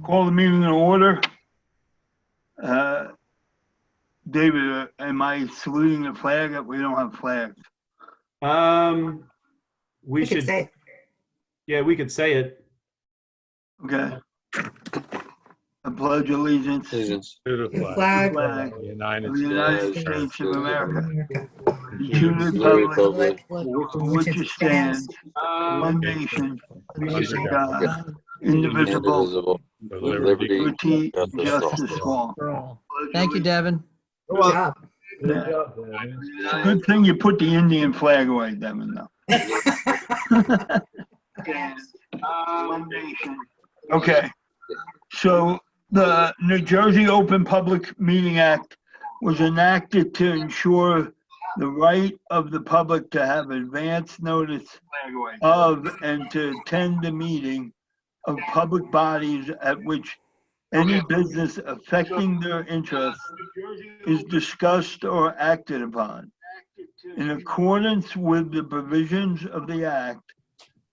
Call the meeting in order. David, am I saluting the flag? We don't have flags. We should say. Yeah, we could say it. Okay. I pledge allegiance to Allegiance The to the flag flag the of United the United States States of America, America. and to the the republic Republic for which it stands, one nation, under God, indivisible, indivisible, with with liberty liberty and and justice justice for all. Thank you, Devin. Good job. Yeah. It's a good thing you put the Indian flag away, Devin, though. One nation. Okay. So the New Jersey Open Public Meeting Act was enacted to ensure the right of the public to have advance notice of and to attend the meeting of public bodies at which any business affecting their interests is discussed or acted upon. In accordance with the provisions of the Act,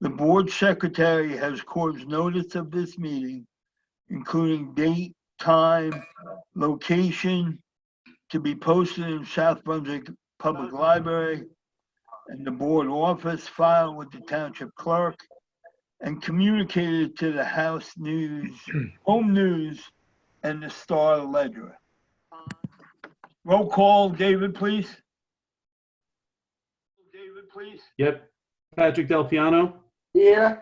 the board secretary has caused notice of this meeting, including date, time, location, to be posted in South Brunswick Public Library and the board office, filed with the township clerk, and communicated to the House News, Home News, and the Star Ledger. Roll call, David, please. David, please. Yep. Patrick Del Piano, Yeah.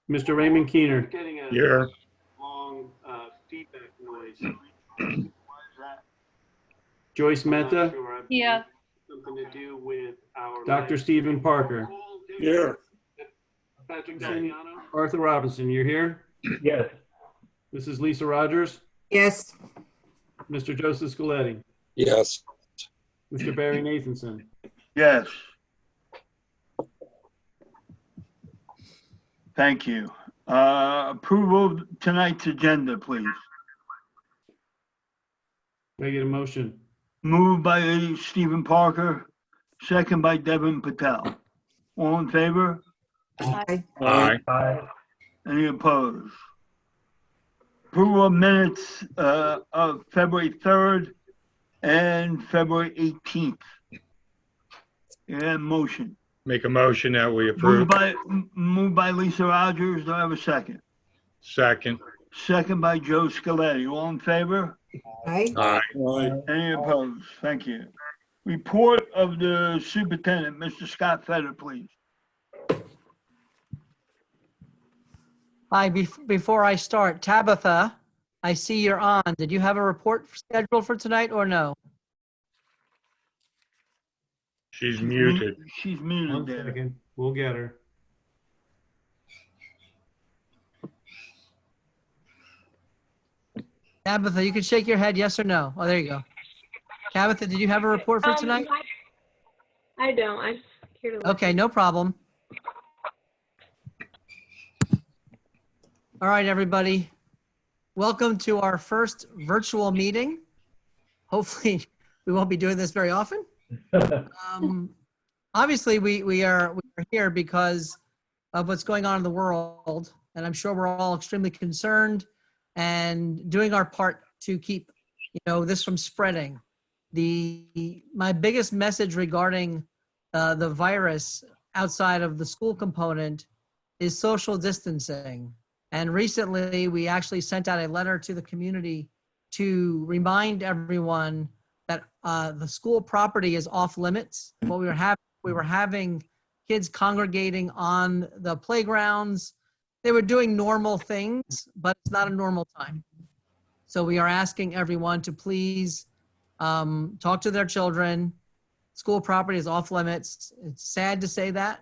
Mr. Raymond Keener. Here. Long feedback noise. Joyce Mehta. Yeah. Something to do with our Dr. Stephen Parker. Here. Patrick Del Piano. Arthur Robinson, you're here? Yes. This is Lisa Rogers. Yes. Mr. Joseph Scaletti. Yes. Mr. Barry Nathanson. Yes. Thank you. Approval of tonight's agenda, please. Can I get a motion? Moved by Stephen Parker, second by Devin Patel. All in favor? Aye. Aye. Any opposed? Approval of minutes of February 3rd and February 18th. And motion. Make a motion that we approve. Moved by Lisa Rogers. Do I have a second? Second. Second by Joe Scaletti. All in favor? Aye. Aye. Any opposed? Thank you. Report of the superintendent, Mr. Scott Fetter, please. Hi, before I start, Tabitha, I see you're on. Did you have a report scheduled for tonight or no? She's muted. She's muted, One David. second. We'll get her. Tabitha, you can shake your head, yes or no. Oh, there you go. Tabitha, did you have a report for tonight? I don't. I'm just here to listen. Okay, no problem. All right, everybody. Welcome to our first virtual meeting. Hopefully, we won't be doing this very often. Obviously, we are here because of what's going on in the world, and I'm sure we're all extremely concerned and doing our part to keep, this from spreading. My biggest message regarding the virus outside of the school component is social distancing. And recently, we actually sent out a letter to the community to remind everyone that the school property is off limits. What we were having kids congregating on the playgrounds. They were doing normal things, but it's not a normal time. So we are asking everyone to please talk to their children. School property is off limits. It's sad to say that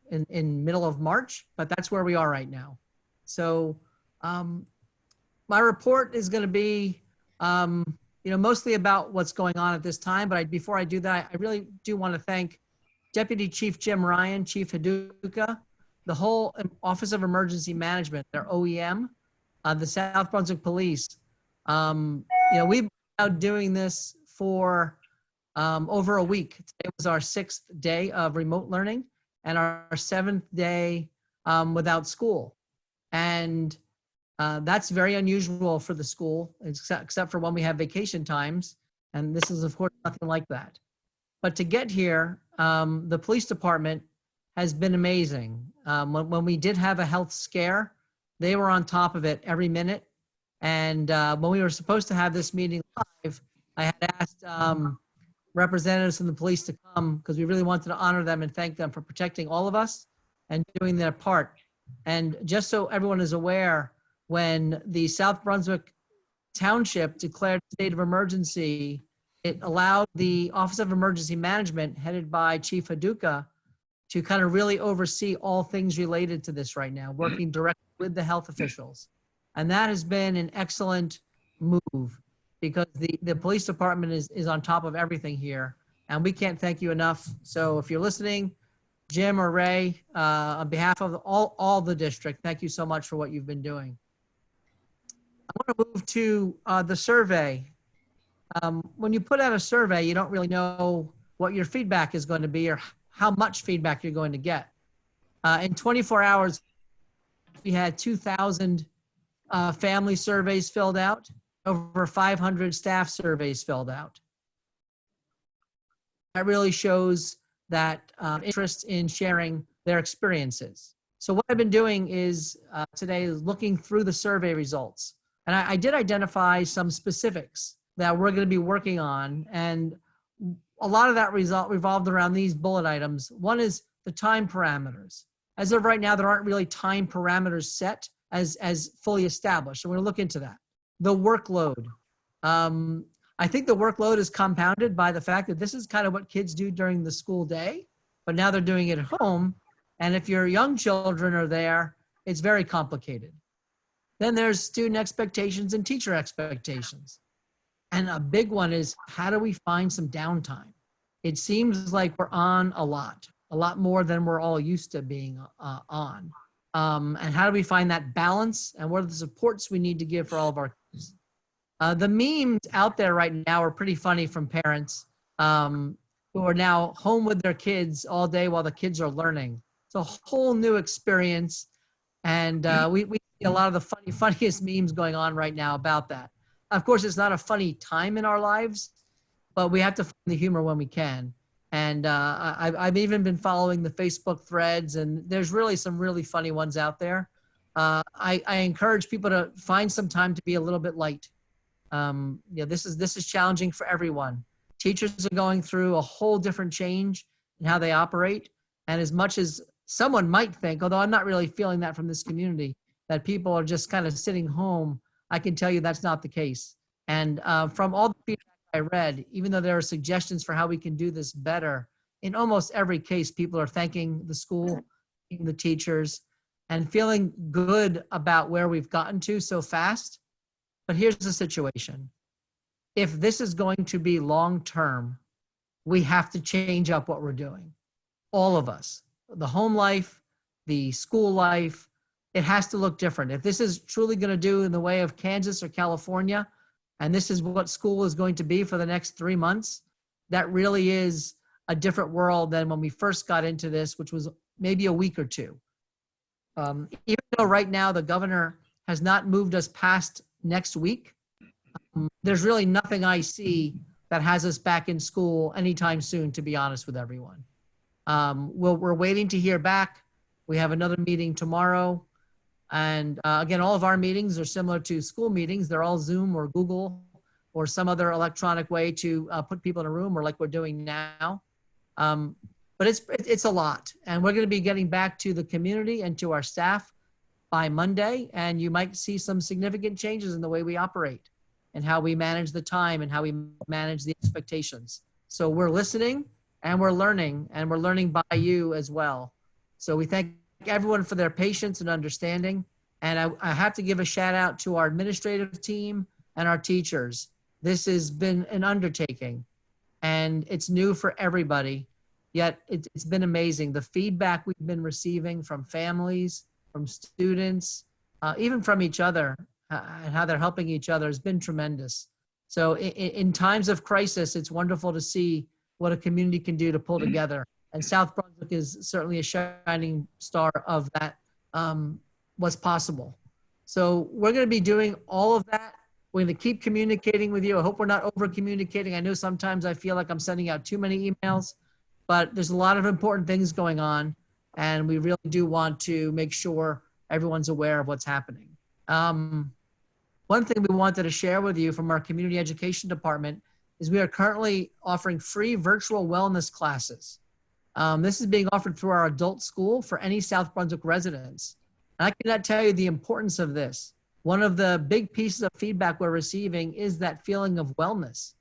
in middle of March, but that's where we are right now. So my report is going to be, mostly about what's going on at this time. But before I do that, I really do want to thank Deputy Chief Jim Ryan, Chief Haduka, the whole Office of Emergency Management, their OEM, the South Brunswick Police. We've been out doing this for over a week. Today was our 6th day of remote learning and our 7th day without school. And that's very unusual for the school, except for when we have vacation times. And this is, of course, nothing like that. But to get here, the police department has been amazing. When we did have a health scare, they were on top of it every minute. And when we were supposed to have this meeting live, I had asked representatives from the police to come because we really wanted to honor them and thank them for protecting all of us and doing their part. And just so everyone is aware, when the South Brunswick Township declared a state of emergency, it allowed the Office of Emergency Management, headed by Chief Haduka, to kind of really oversee all things related to this right now, working directly with the health officials. And that has been an excellent move because the police department is on top of everything here. And we can't thank you enough. So if you're listening, Jim or Ray, on behalf of all the district, thank you so much for what you've been doing. I want to move to the survey. When you put out a survey, you don't really know what your feedback is going to be or how much feedback you're going to get. In 24 hours, we had 2,000 family surveys filled out, over 500 staff surveys filled out. That really shows that interest in sharing their experiences. So what I've been doing is today is looking through the survey results. And I did identify some specifics that we're going to be working on. And a lot of that result revolved around these bullet items. One is the time parameters. As of right now, there aren't really time parameters set as fully established. So we're going to look into that. The workload. I think the workload is compounded by the fact that this is kind of what kids do during the school day, but now they're doing it at home. And if your young children are there, it's very complicated. Then there's student expectations and teacher expectations. And a big one is, how do we find some downtime? It seems like we're on a lot more than we're all used to being on. And how do we find that balance? And what are the supports we need to give for all of our kids? The memes out there right now are pretty funny from parents who are now home with their kids all day while the kids are learning. It's a whole new experience. And we see a lot of the funniest memes going on right now about that. Of course, it's not a funny time in our lives, but we have to find the humor when we can. And I've even been following the Facebook threads, and there's really some really funny ones out there. I encourage people to find some time to be a little bit light. This is challenging for everyone. Teachers are going through a whole different change in how they operate. And as much as someone might think, although I'm not really feeling that from this community, that people are just kind of sitting home, I can tell you that's not the case. And from all the feedback I read, even though there are suggestions for how we can do this better, in almost every case, people are thanking the school, thanking the teachers, and feeling good about where we've gotten to so fast. But here's the situation. If this is going to be long-term, we have to change up what we're doing. All of us, the home life, the school life, it has to look different. If this is truly going to do in the way of Kansas or California, and this is what school is going to be for the next 3 months, that really is a different world than when we first got into this, which was maybe a week or two. Even though right now the governor has not moved us past next week, there's really nothing I see that has us back in school anytime soon, to be honest with everyone. We're waiting to hear back. We have another meeting tomorrow. And again, all of our meetings are similar to school meetings. They're all Zoom or Google or some other electronic way to put people in a room, or like we're doing now. But it's a lot. And we're going to be getting back to the community and to our staff by Monday. And you might see some significant changes in the way we operate and how we manage the time and how we manage the expectations. So we're listening and we're learning by you as well. So we thank everyone for their patience and understanding. And I have to give a shout out to our administrative team and our teachers. This has been an undertaking and it's new for everybody, yet it's been amazing. The feedback we've been receiving from families, from students, even from each other, and how they're helping each other has been tremendous. So in times of crisis, it's wonderful to see what a community can do to pull together. And South Brunswick is certainly a shining star of that what's possible. So we're going to be doing all of that. We're going to keep communicating with you. I hope we're not over communicating. I know sometimes I feel like I'm sending out too many emails, but there's a lot of important things going on, and we really do want to make sure everyone's aware of what's happening. One thing we wanted to share with you from our community education department is we are currently offering free virtual wellness classes. This is being offered through our adult school for any South Brunswick residents. And I cannot tell you the importance of this. One of the big pieces of feedback we're receiving is that feeling of wellness.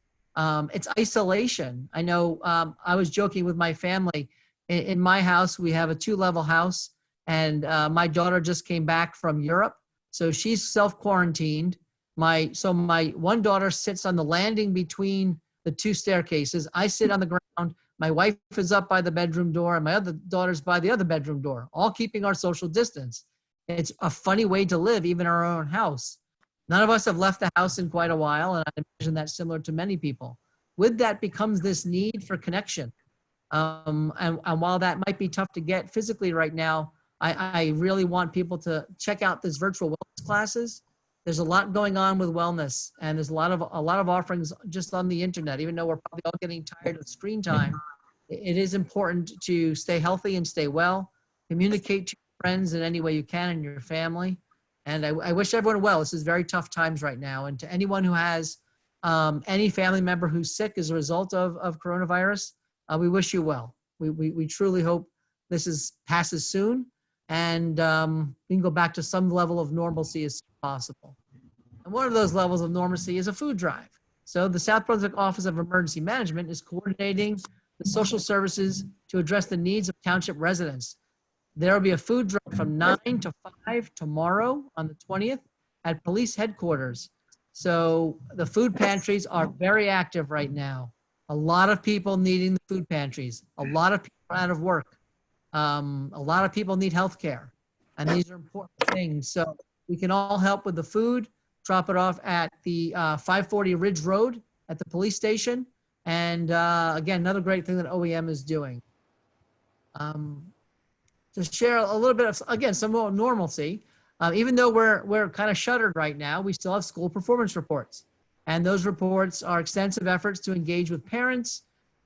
It's isolation. I know I was joking with my family. In my house, we have a 2-level house, and my daughter just came back from Europe. So she's self-quarantined. My one daughter sits on the landing between the 2 staircases. I sit on the ground. My wife is up by the bedroom door, and my other daughter's by the other bedroom door, all keeping our social distance. It's a funny way to live, even in our own house. None of us have left the house in quite a while, and I imagine that's similar to many people. With that becomes this need for connection. And while that might be tough to get physically right now, I really want people to check out this virtual wellness classes. There's a lot going on with wellness, and there's a lot of offerings just on the internet. Even though we're probably all getting tired of screen time, it is important to stay healthy and stay well. Communicate to your friends in any way you can and your family. And I wish everyone well. This is very tough times right now. And to anyone who has any family member who's sick as a result of coronavirus, we wish you well. We truly hope this passes soon, and we can go back to some level of normalcy as soon as possible. And one of those levels of normalcy is a food drive. So the South Brunswick Office of Emergency Management is coordinating the social services to address the needs of township residents. There will be a food drive from 9 to 5 tomorrow on the 20th at police headquarters. So the food pantries are very active right now. A lot of people needing the food pantries. A lot of people are out of work. A lot of people need health care. And these are important things. So we can all help with the food. Drop it off at the 540 Ridge Road at the police station. And again, another great thing that OEM is doing. To share a little bit of, again, some more normalcy. Even though we're kind of shuttered right now, we still have school performance reports. And those reports are extensive efforts to engage with parents,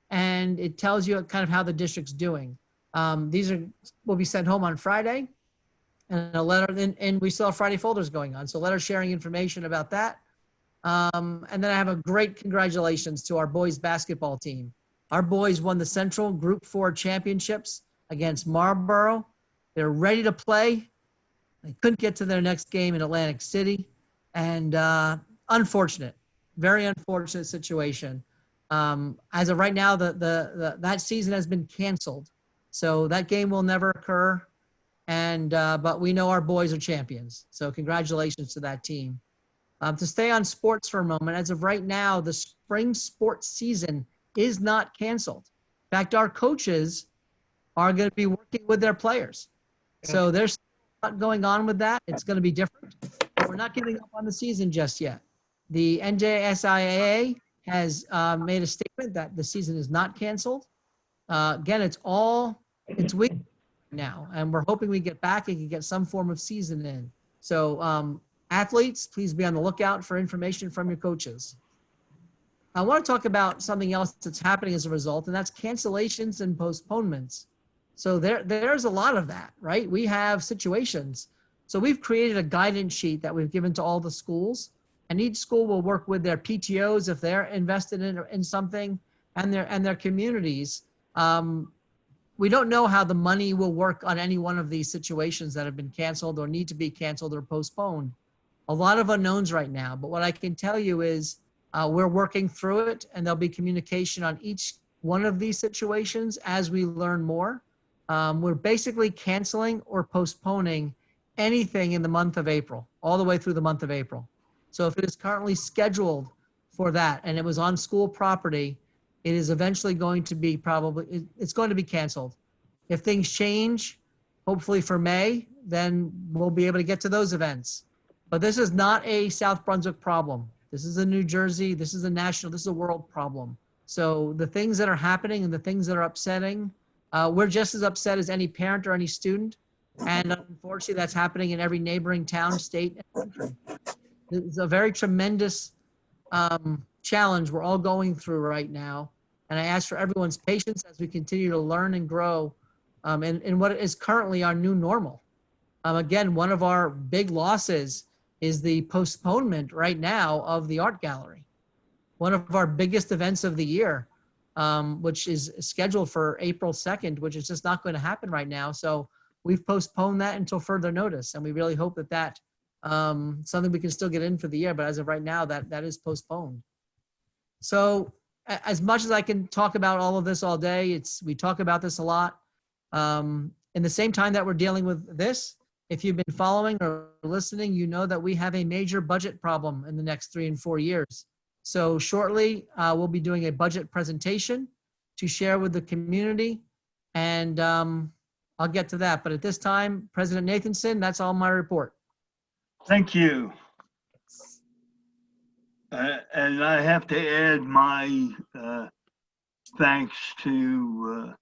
and it tells you kind of how the district's doing. These will be sent home on Friday, and a letter, and we still have Friday folders going on. So letter sharing information about that. And then I have a great congratulations to our boys basketball team. Our boys won the Central Group 4 championships against Marlborough. They're ready to play. They couldn't get to their next game in Atlantic City, and unfortunate, very unfortunate situation. As of right now, that season has been canceled, so that game will never occur. And but we know our boys are champions, so congratulations to that team. To stay on sports for a moment, as of right now, the spring sports season is not canceled. In fact, our coaches are going to be working with their players. So there's a lot going on with that. It's going to be different. But we're not giving up on the season just yet. The NJSIAA has made a statement that the season is not canceled. Again, it's week now, and we're hoping we get back and can get some form of season in. So athletes, please be on the lookout for information from your coaches. I want to talk about something else that's happening as a result, and that's cancellations and postponements. So there's a lot of that, right? We have situations. So we've created a guidance sheet that we've given to all the schools, and each school will work with their PTOs if they're invested in something, and their communities. We don't know how the money will work on any one of these situations that have been canceled or need to be canceled or postponed. A lot of unknowns right now, but what I can tell you is we're working through it, and there'll be communication on each one of these situations as we learn more. We're basically canceling or postponing anything in the month of April, all the way through the month of April. So if it is currently scheduled for that and it was on school property, it is eventually going to be it's going to be canceled. If things change, hopefully for May, then we'll be able to get to those events. But this is not a South Brunswick problem. This is a New Jersey, this is a world problem. So the things that are happening and the things that are upsetting, we're just as upset as any parent or any student. And unfortunately, that's happening in every neighboring town, state, and country. It's a very tremendous challenge we're all going through right now. And I ask for everyone's patience as we continue to learn and grow in what is currently our new normal. Again, one of our big losses is the postponement right now of the art gallery. One of our biggest events of the year, which is scheduled for April 2nd, which is just not going to happen right now. So we've postponed that until further notice. And we really hope that something we can still get in for the year, but as of right now, that is postponed. So as much as I can talk about all of this all day, we talk about this a lot. In the same time that we're dealing with this, if you've been following or listening, you know that we have a major budget problem in the next 3 and 4 years. So shortly, we'll be doing a budget presentation to share with the community, and I'll get to that. But at this time, President Nathanson, that's all my report. Thank you. And I have to add my thanks to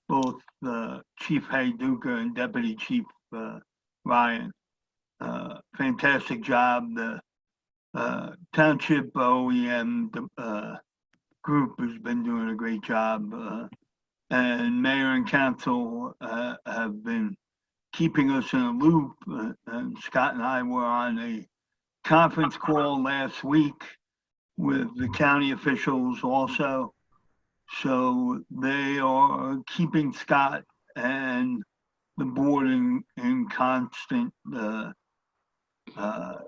both Chief Hayduka and Deputy Chief Ryan. Fantastic job. The Township OEM group has been doing a great job. And Mayor and Council have been keeping us in a loop. And Scott and I were on a conference call last week with the county officials also. So they are keeping Scott and the board in constant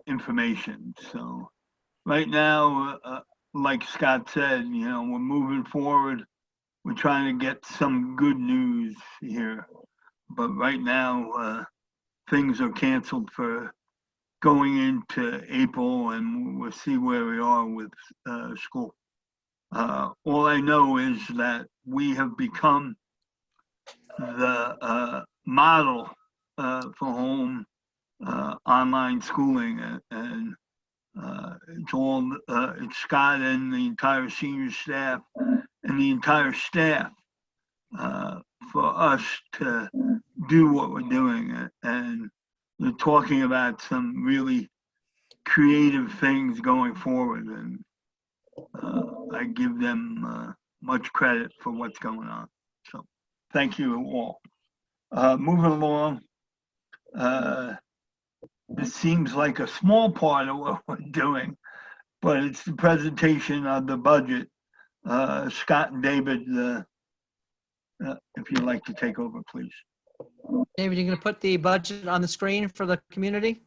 information. So right now, like Scott said, you know, we're moving forward. We're trying to get some good news here. But right now, things are canceled for going into April, and we'll see where we are with school. All I know is that we have become the model for home online schooling, and it's Scott and the entire senior staff and the entire staff for us to do what we're doing. And they're talking about some really creative things going forward, and I give them much credit for what's going on. So thank you all. Moving along, this seems like a small part of what we're doing, but it's the presentation of the budget. Scott and David, if you'd like to take over, please. David, you're going to put the budget on the screen for the community?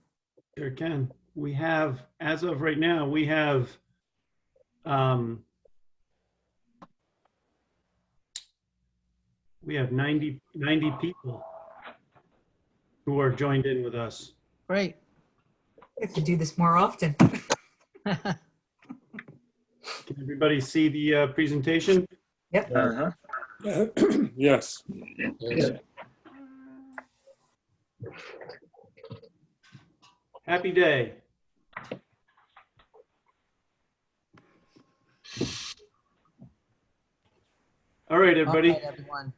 Sure can. We have, as of right now, we have 90 people who are joined in with us. Great. We have to do this more often. Can everybody see the presentation? Yep. Yes. Happy day. All right, everybody. All right, everyone.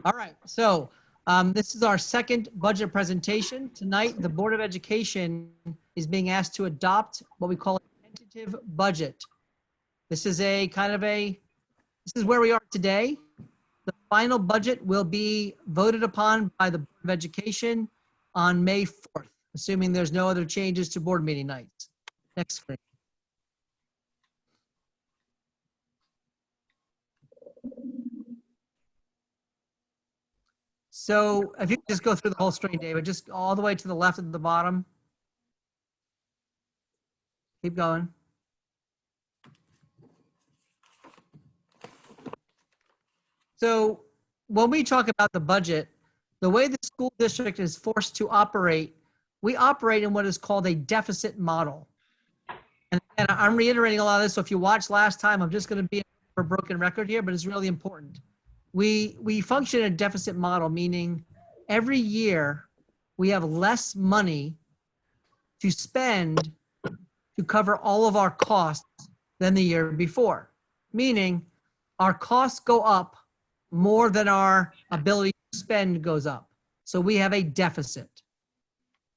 All right, so this is our second budget presentation. Tonight, the Board of Education is being asked to adopt what we call a tentative budget. This is this is where we are today. The final budget will be voted upon by the Board of Education on May 4th, assuming there's no other changes to board meeting nights. Next screen. So if you just go through the whole screen, David, just all the way to the left at the bottom. Keep going. So when we talk about the budget, the way the school district is forced to operate, we operate in what is called a deficit model. And I'm reiterating a lot of this, so if you watched last time, I'm just going to be a broken record here, but it's really important. We function in a deficit model, meaning every year we have less money to spend to cover all of our costs than the year before, meaning our costs go up more than our ability to spend goes up. So we have a deficit.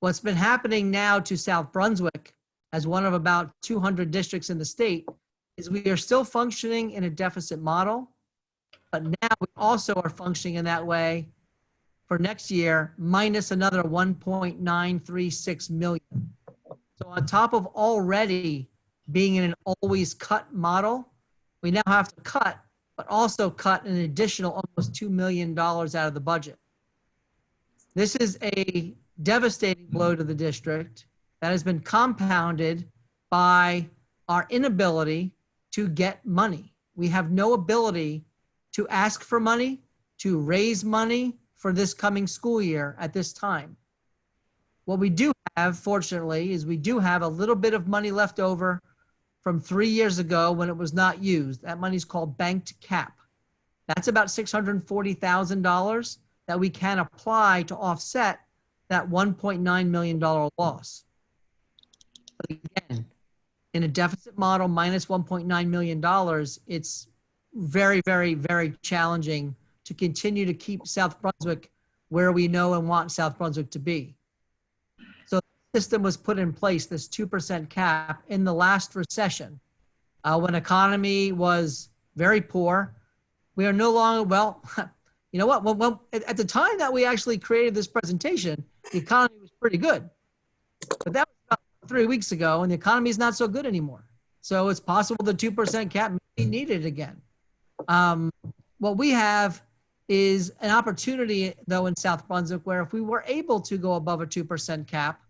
What's been happening now to South Brunswick, as one of about 200 districts in the state, is we are still functioning in a deficit model, but now we also are functioning in that way for next year, minus another 1.936 million. So on top of already being in an always cut model, we now have to cut, but also cut an additional almost $2 million out of the budget. This is a devastating blow to the district that has been compounded by our inability to get money. We have no ability to ask for money, to raise money for this coming school year at this time. What we do have, fortunately, is we do have a little bit of money left over from 3 years ago when it was not used. That money is called banked cap. That's about $640,000 that we can apply to offset that $1.9 million loss. But again, in a deficit model minus $1.9 million, it's very, very, very challenging to continue to keep South Brunswick where we know and want South Brunswick to be. So the system was put in place, this 2% cap, in the last recession when economy was very poor. We are no longer, well, you know what? Well, at the time that we actually created this presentation, the economy was pretty good. But that was about 3 weeks ago, and the economy is not so good anymore. So it's possible the 2% cap may be needed again. What we have is an opportunity, though, in South Brunswick, where if we were able to go above a 2% cap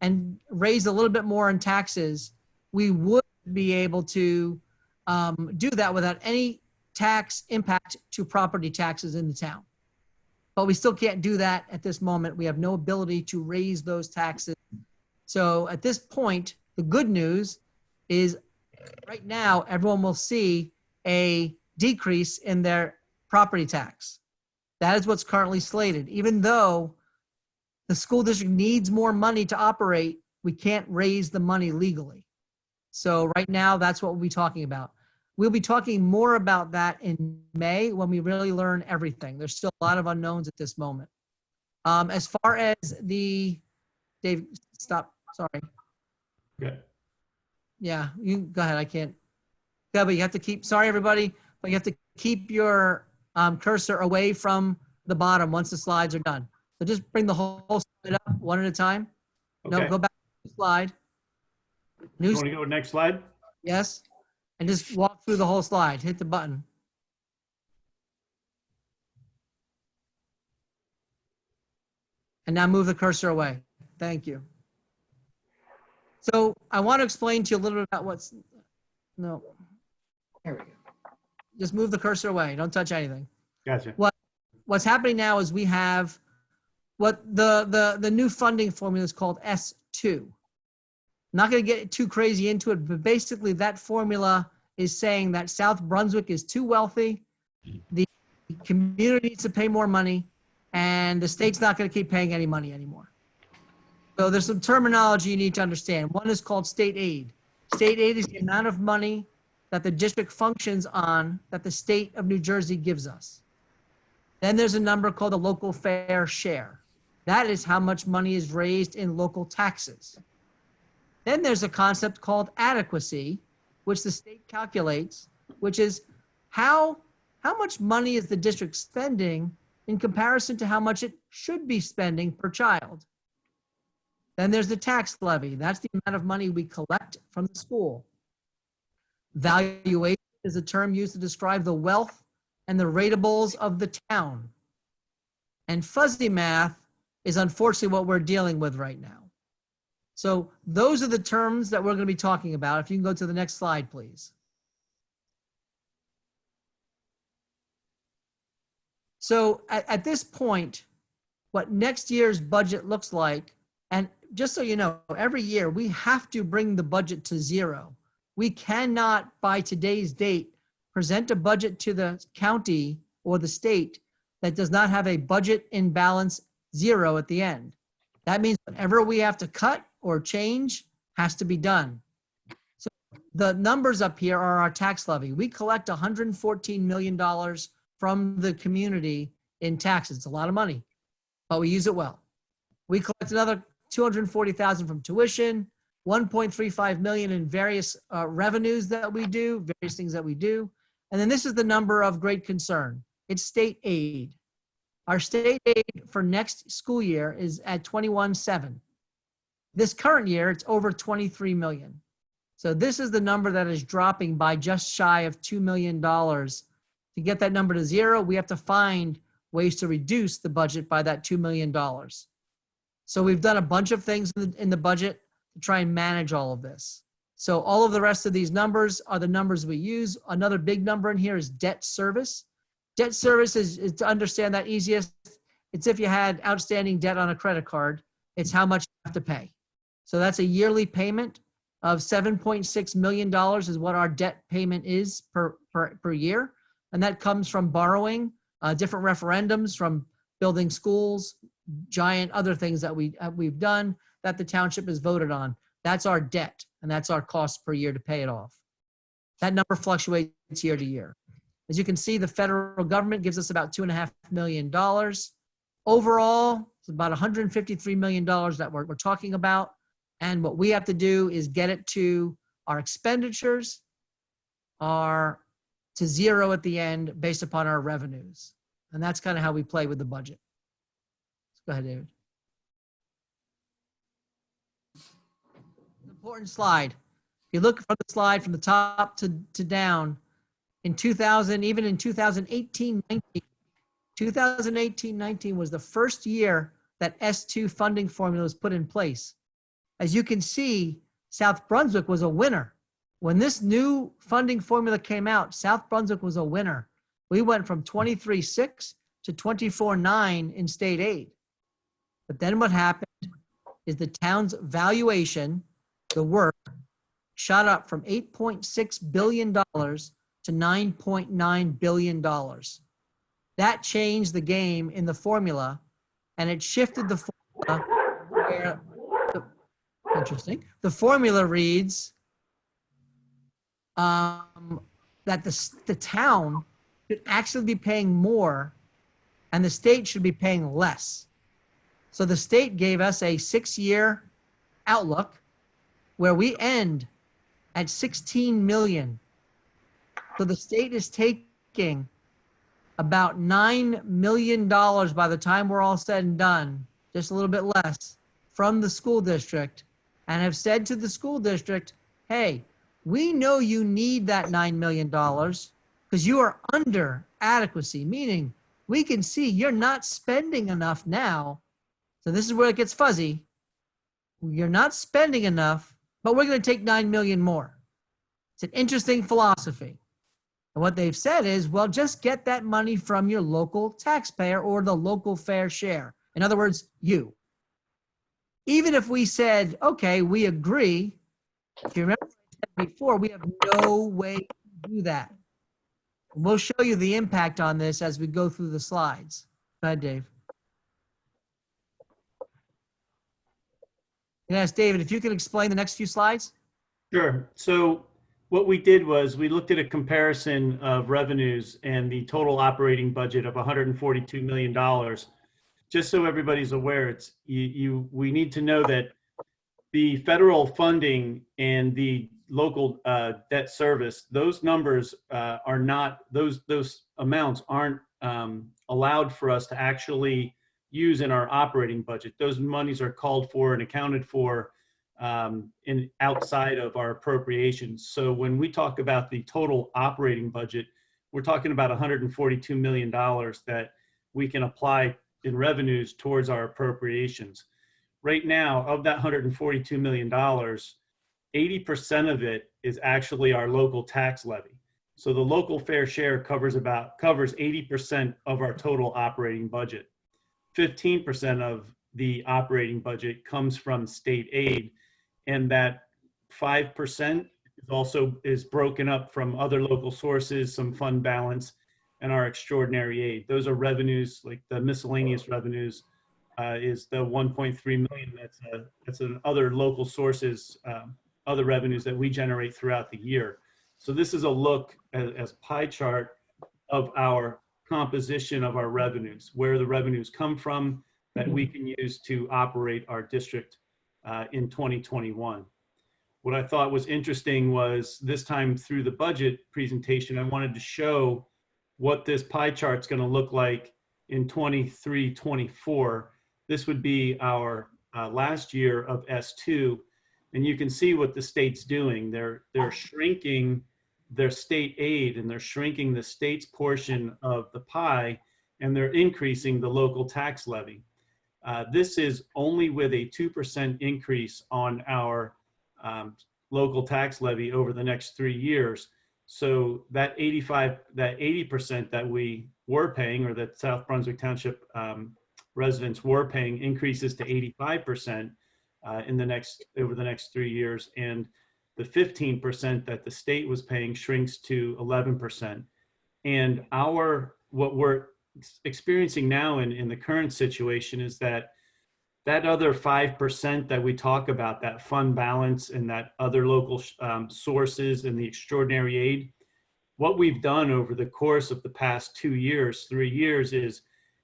and raise a little bit more in taxes, we would be able to do that without any tax impact to property taxes in the town. But we still can't do that at this moment. We have no ability to raise those taxes. So at this point, the good news is right now, everyone will see a decrease in their property tax. That is what's currently slated. Even though the school district needs more money to operate, we can't raise the money legally. So right now, that's what we'll be talking about. We'll be talking more about that in May when we really learn everything. There's still a lot of unknowns at this moment. As far as the, Dave, stop, sorry. Okay. Yeah, you go ahead, I can't. Yeah, but you have to keep, sorry everybody, but you have to keep your cursor away from the bottom once the slides are done. So just bring the whole slide up one at a time. No, Okay. go back to the slide. You New, want to go to the next slide? yes, and just walk through the whole slide, hit the button. And now move the cursor away. Thank you. So I want to explain to you a little bit about what's, no, There we go. just move the cursor away. Don't touch anything. Gotcha. What's happening now is we have what the new funding formula is called S2. I'm not going to get too crazy into it, but basically that formula is saying that South Brunswick is too wealthy, the community needs to pay more money, and the state's not going to keep paying any money anymore. So there's some terminology you need to understand. One is called state aid. State aid is the amount of money that the district functions on that the state of New Jersey gives us. Then there's a number called the local fair share. That is how much money is raised in local taxes. Then there's a concept called adequacy, which the state calculates, which is how much money is the district spending in comparison to how much it should be spending per child. Then there's the tax levy. That's the amount of money we collect from the school. Valuation is a term used to describe the wealth and the rateables of the town. And fuzzy math is unfortunately what we're dealing with right now. So those are the terms that we're going to be talking about. If you can go to the next slide, please. So at this point, what next year's budget looks like, and just so you know, every year we have to bring the budget to zero. We cannot, by today's date, present a budget to the county or the state that does not have a budget in balance zero at the end. That means whatever we have to cut or change has to be done. So the numbers up here are our tax levy. We collect $114 million from the community in taxes. It's a lot of money. but we use it well. We collect another 240,000 from tuition, 1.35 million in various revenues that we do, various things that we do. And then this is the number of great concern. It's state aid. Our state aid for next school year is at 21.7. This current year, it's over 23 million. So this is the number that is dropping by just shy of $2 million. To get that number to zero, we have to find ways to reduce the budget by that $2 million. So we've done a bunch of things in the budget to try and manage all of this. So all of the rest of these numbers are the numbers we use. Another big number in here is debt service. Debt service is to understand that easiest. It's if you had outstanding debt on a credit card, it's how much you have to pay. So that's a yearly payment of $7.6 million is what our debt payment is per year. And that comes from borrowing, different referendums, from building schools, giant other things that we've done that the township has voted on. That's our debt, and that's our cost per year to pay it off. That number fluctuates year to year. As you can see, the federal government gives us about $2.5 million. Overall, it's about $153 million that we're talking about. And what we have to do is get it to our expenditures are to zero at the end based upon our revenues. And that's kind of how we play with the budget. Go ahead, David. Important slide. If you look from the slide from the top to down, in 2000, even in 2018-19, 2018-19 was the first year that S2 funding formula was put in place. As you can see, South Brunswick was a winner. When this new funding formula came out, South Brunswick was a winner. We went from 23.6 to 24.9 in state aid. But then what happened is the town's valuation, the work, shot up from $8.6 billion to $9.9 billion. That changed the game in the formula, and it shifted the formula where, interesting, the formula reads that the town should actually be paying more and the state should be paying less. So the state gave us a 6-year outlook where we end at 16 million. So the state is taking about $9 million by the time we're all said and done, just a little bit less, from the school district, and have said to the school district, hey, we know you need that $9 million because you are under adequacy, meaning we can see you're not spending enough now. So this is where it gets fuzzy. You're not spending enough, but we're going to take 9 million more. It's an interesting philosophy. And what they've said is, well, just get that money from your local taxpayer or the local fair share. In other words, you. Even if we said, okay, we agree, if you remember what I said before, we have no way to do that. And we'll show you the impact on this as we go through the slides. Go ahead, Dave. Yes, David, if you can explain the next few slides. Sure. So what we did was we looked at a comparison of revenues and the total operating budget of $142 million. Just so everybody's aware, it's we need to know that the federal funding and the local debt service, those numbers are not, those amounts aren't allowed for us to actually use in our operating budget. Those monies are called for and accounted for in outside of our appropriations. So when we talk about the total operating budget, we're talking about $142 million that we can apply in revenues towards our appropriations. Right now, of that $142 million, 80% of it is actually our local tax levy. So the local fair share covers 80% of our total operating budget. 15% of the operating budget comes from state aid, and that 5% is broken up from other local sources, some fund balance, and our extraordinary aid. Those are revenues, like the miscellaneous revenues is the 1.3 million. That's an other local sources, other revenues that we generate throughout the year. So this is a look as pie chart of our composition of our revenues, where the revenues come from, that we can use to operate our district in 2021. What I thought was interesting was this time through the budget presentation, I wanted to show what this pie chart's going to look like in 23-24. This would be our last year of S2, and you can see what the state's doing. They're shrinking their state aid, and they're shrinking the state's portion of the pie, and they're increasing the local tax levy. This is only with a 2% increase on our local tax levy over the next 3 years. So that 80% that we were paying, or that South Brunswick Township residents were paying, increases to 85% over the next 3 years, and the 15% that the state was paying shrinks to 11%. And what we're experiencing now in the current situation is that other 5% that we talk about, that fund balance and that other local sources and the extraordinary aid, what we've done over the course of the past 2 years, 3 years, is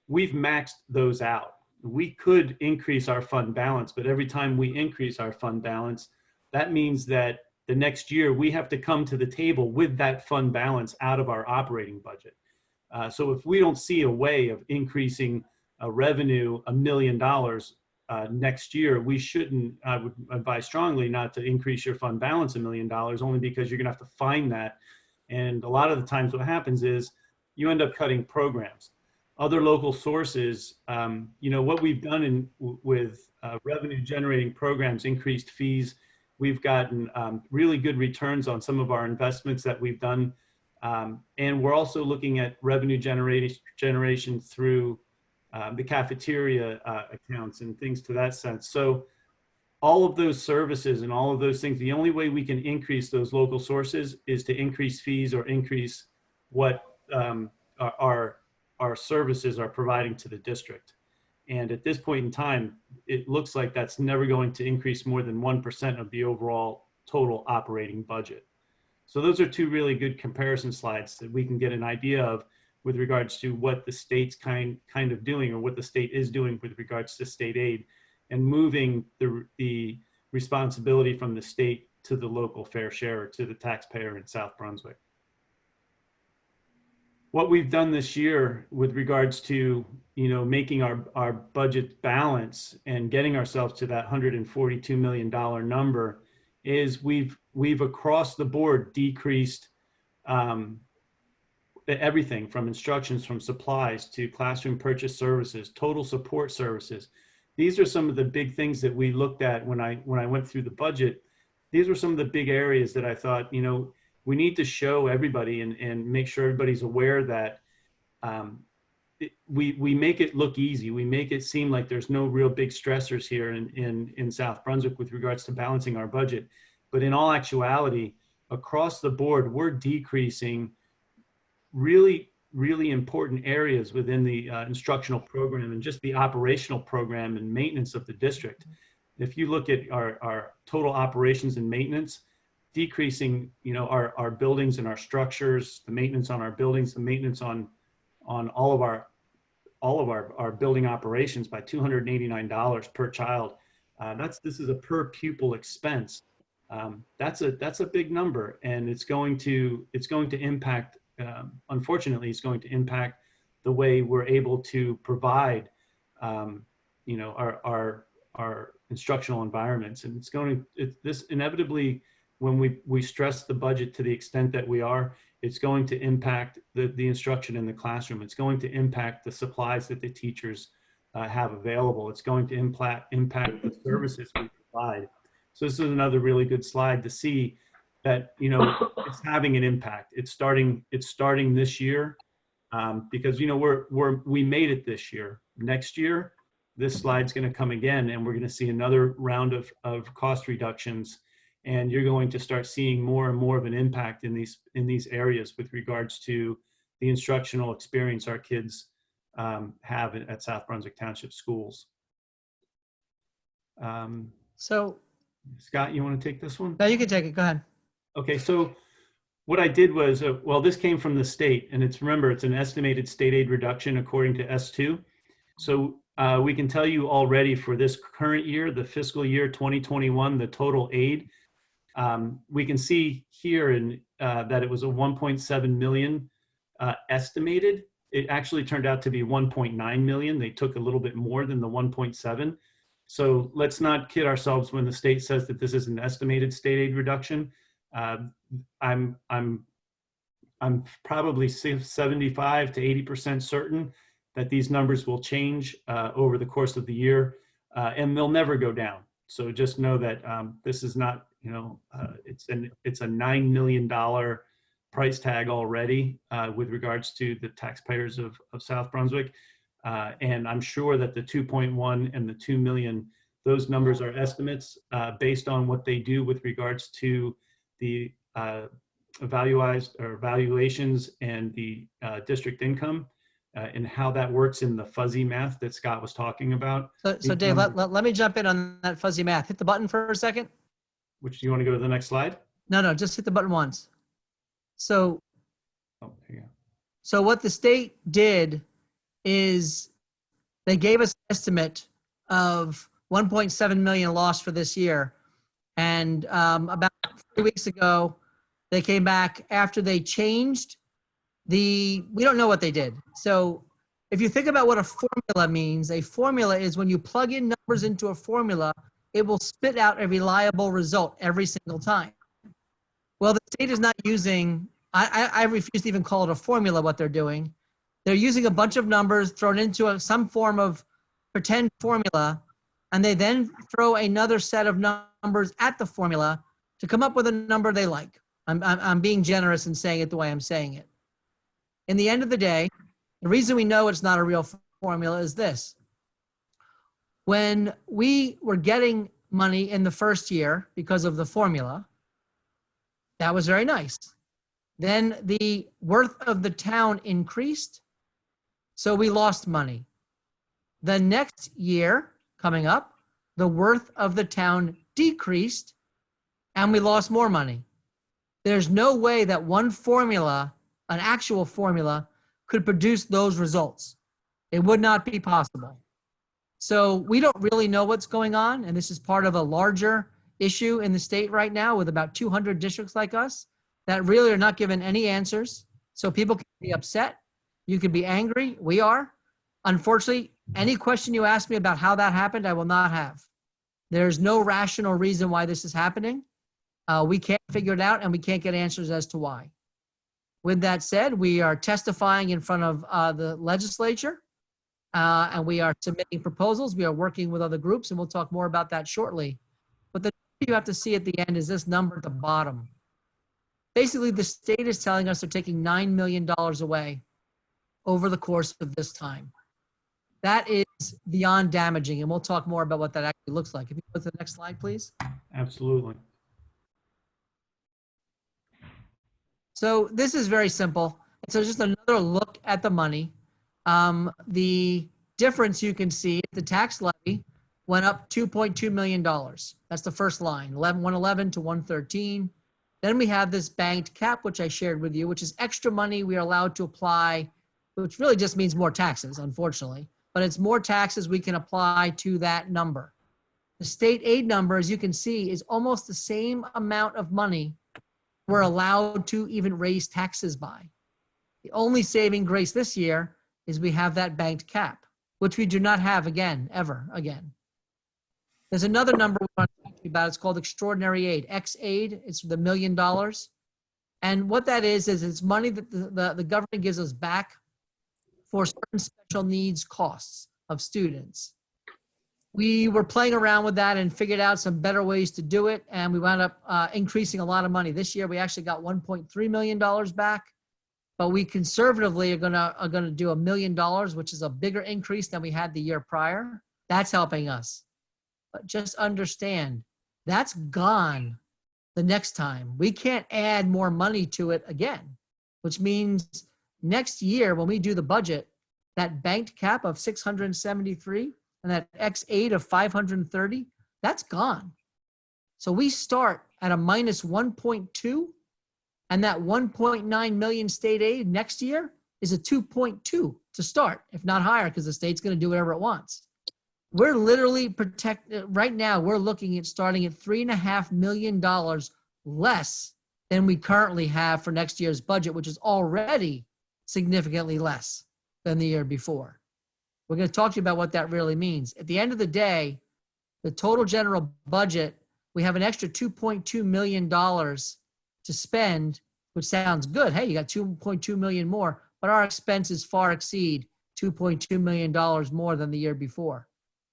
we've maxed those out. We could increase our fund balance, but every time we increase our fund balance, that means that the next year we have to come to the table with that fund balance out of our operating budget. So if we don't see a way of increasing revenue $1 million next year, we shouldn't, I would advise strongly not to increase your fund balance $1 million, only because you're gonna have to find that. And a lot of the times what happens is you end up cutting programs. Other local sources, what we've done with revenue generating programs, increased fees, we've gotten really good returns on some of our investments that we've done. And we're also looking at revenue generation through the cafeteria accounts and things to that sense. So all of those services and all of those things, the only way we can increase those local sources is to increase fees or increase what our services are providing to the district. And at this point in time, it looks like that's never going to increase more than 1% of the overall total operating budget. So those are two really good comparison slides that we can get an idea of with regards to what the state's kind of doing, or what the state is doing with regards to state aid, and moving the responsibility from the state to the local fair share, to the taxpayer in South Brunswick. What we've done this year with regards to, making our budget balance and getting ourselves to that $142 million number is we've across the board decreased everything from instructions, from supplies to classroom purchase services, total support services. These are some of the big things that we looked at when I went through the budget. These were some of the big areas that I thought, we need to show everybody and make sure everybody's aware that we make it look easy. We make it seem like there's no real big stressors here in South Brunswick with regards to balancing our budget. But in all actuality, across the board, we're decreasing really, really important areas within the instructional program and just the operational program and maintenance of the district. If you look at our total operations and maintenance, decreasing, our buildings and our structures, the maintenance on our buildings, the maintenance on all of our building operations by $289 per child. This is a per pupil expense. That's a big number, and it's going to impact. Unfortunately, it's going to impact the way we're able to provide, our instructional environments, and this inevitably, when we stress the budget to the extent that we are, it's going to impact the instruction in the classroom. It's going to impact the supplies that the teachers have available. It's going to impact the services we provide. So this is another really good slide to see that, it's having an impact. It's starting this year because, we made it this year. Next year, this slide's going to come again, and we're going to see another round of cost reductions. And you're going to start seeing more and more of an impact in these areas with regards to the instructional experience our kids have at South Brunswick Township schools. So, Scott, you want to take this one? no, you can take it. Go ahead. Okay, so what I did was, this came from the state, and remember, it's an estimated state aid reduction according to S2. So We can tell you already for this current year, the fiscal year 2021, the total aid. We can see here that it was a 1.7 million estimated. It actually turned out to be 1.9 million. They took a little bit more than the 1.7. So let's not kid ourselves when the state says that this is an estimated state aid reduction. I'm probably 75 to 80% certain that these numbers will change over the course of the year, and they'll never go down. So just know that this is not, it's a $9 million price tag already with regards to the taxpayers of South Brunswick. And I'm sure that the 2.1 and the 2 million, those numbers are estimates based on what they do with regards to the valuations and the district income and how that works in the fuzzy math that Scott was talking about. So Dave, let me jump in on that fuzzy math. Hit the button for a second. Which, do you want to go to the next slide? No, just hit the button once. So, Oh, there you go. so what the state did is they gave us an estimate of 1.7 million loss for this year. And about 3 weeks ago, they came back after they changed we don't know what they did. So if you think about what a formula means, a formula is when you plug in numbers into a formula, it will spit out a reliable result every single time. Well, the state is not using, I refuse to even call it a formula, what they're doing. They're using a bunch of numbers thrown into some form of pretend formula, and they then throw another set of numbers at the formula to come up with a number they like. I'm being generous in saying it the way I'm saying it. In the end of the day, the reason we know it's not a real formula is this. When we were getting money in the first year because of the formula, that was very nice. Then the worth of the town increased, so we lost money. The next year coming up, the worth of the town decreased, and we lost more money. There's no way that one formula, an actual formula, could produce those results. It would not be possible. So we don't really know what's going on, and this is part of a larger issue in the state right now with about 200 districts like us that really are not given any answers. So people can be upset. You can be angry. We are. Unfortunately, any question you ask me about how that happened, I will not have. There's no rational reason why this is happening. We can't figure it out, and we can't get answers as to why. With that said, we are testifying in front of the legislature, and we are submitting proposals. We are working with other groups, and we'll talk more about that shortly. But the number you have to see at the end is this number at the bottom. Basically, the state is telling us they're taking $9 million away over the course of this time. That is beyond damaging, and we'll talk more about what that actually looks like. If you go to the next slide, please. Absolutely. So this is very simple. So just another look at the money. The difference you can see, the tax levy went up $2.2 million. That's the first line, 111 to 113. Then we have this banked cap, which I shared with you, which is extra money we are allowed to apply, which really just means more taxes, unfortunately. But it's more taxes we can apply to that number. The state aid number, as you can see, is almost the same amount of money we're allowed to even raise taxes by. The only saving grace this year is we have that banked cap, which we do not have again, ever again. There's another number we want to talk to you about. It's called extraordinary aid, X-aid. It's the $1 million. And what that is it's money that the government gives us back for certain special needs costs of students. We were playing around with that and figured out some better ways to do it. And we wound up increasing a lot of money. This year, we actually got $1.3 million back. But we conservatively are gonna do $1 million, which is a bigger increase than we had the year prior. That's helping us. But just understand, that's gone the next time. We can't add more money to it again, which means next year when we do the budget, that banked cap of 673 and that X-aid of 530, that's gone. So we start at a minus 1.2, and that 1.9 million state aid next year is a 2.2 to start, if not higher, because the state's going to do whatever it wants. We're literally right now, we're looking at starting at $3.5 million less than we currently have for next year's budget, which is already significantly less than the year before. We're going to talk to you about what that really means. At the end of the day, the total general budget, we have an extra $2.2 million to spend, which sounds good. Hey, you got 2.2 million more, but our expenses far exceed $2.2 million more than the year before.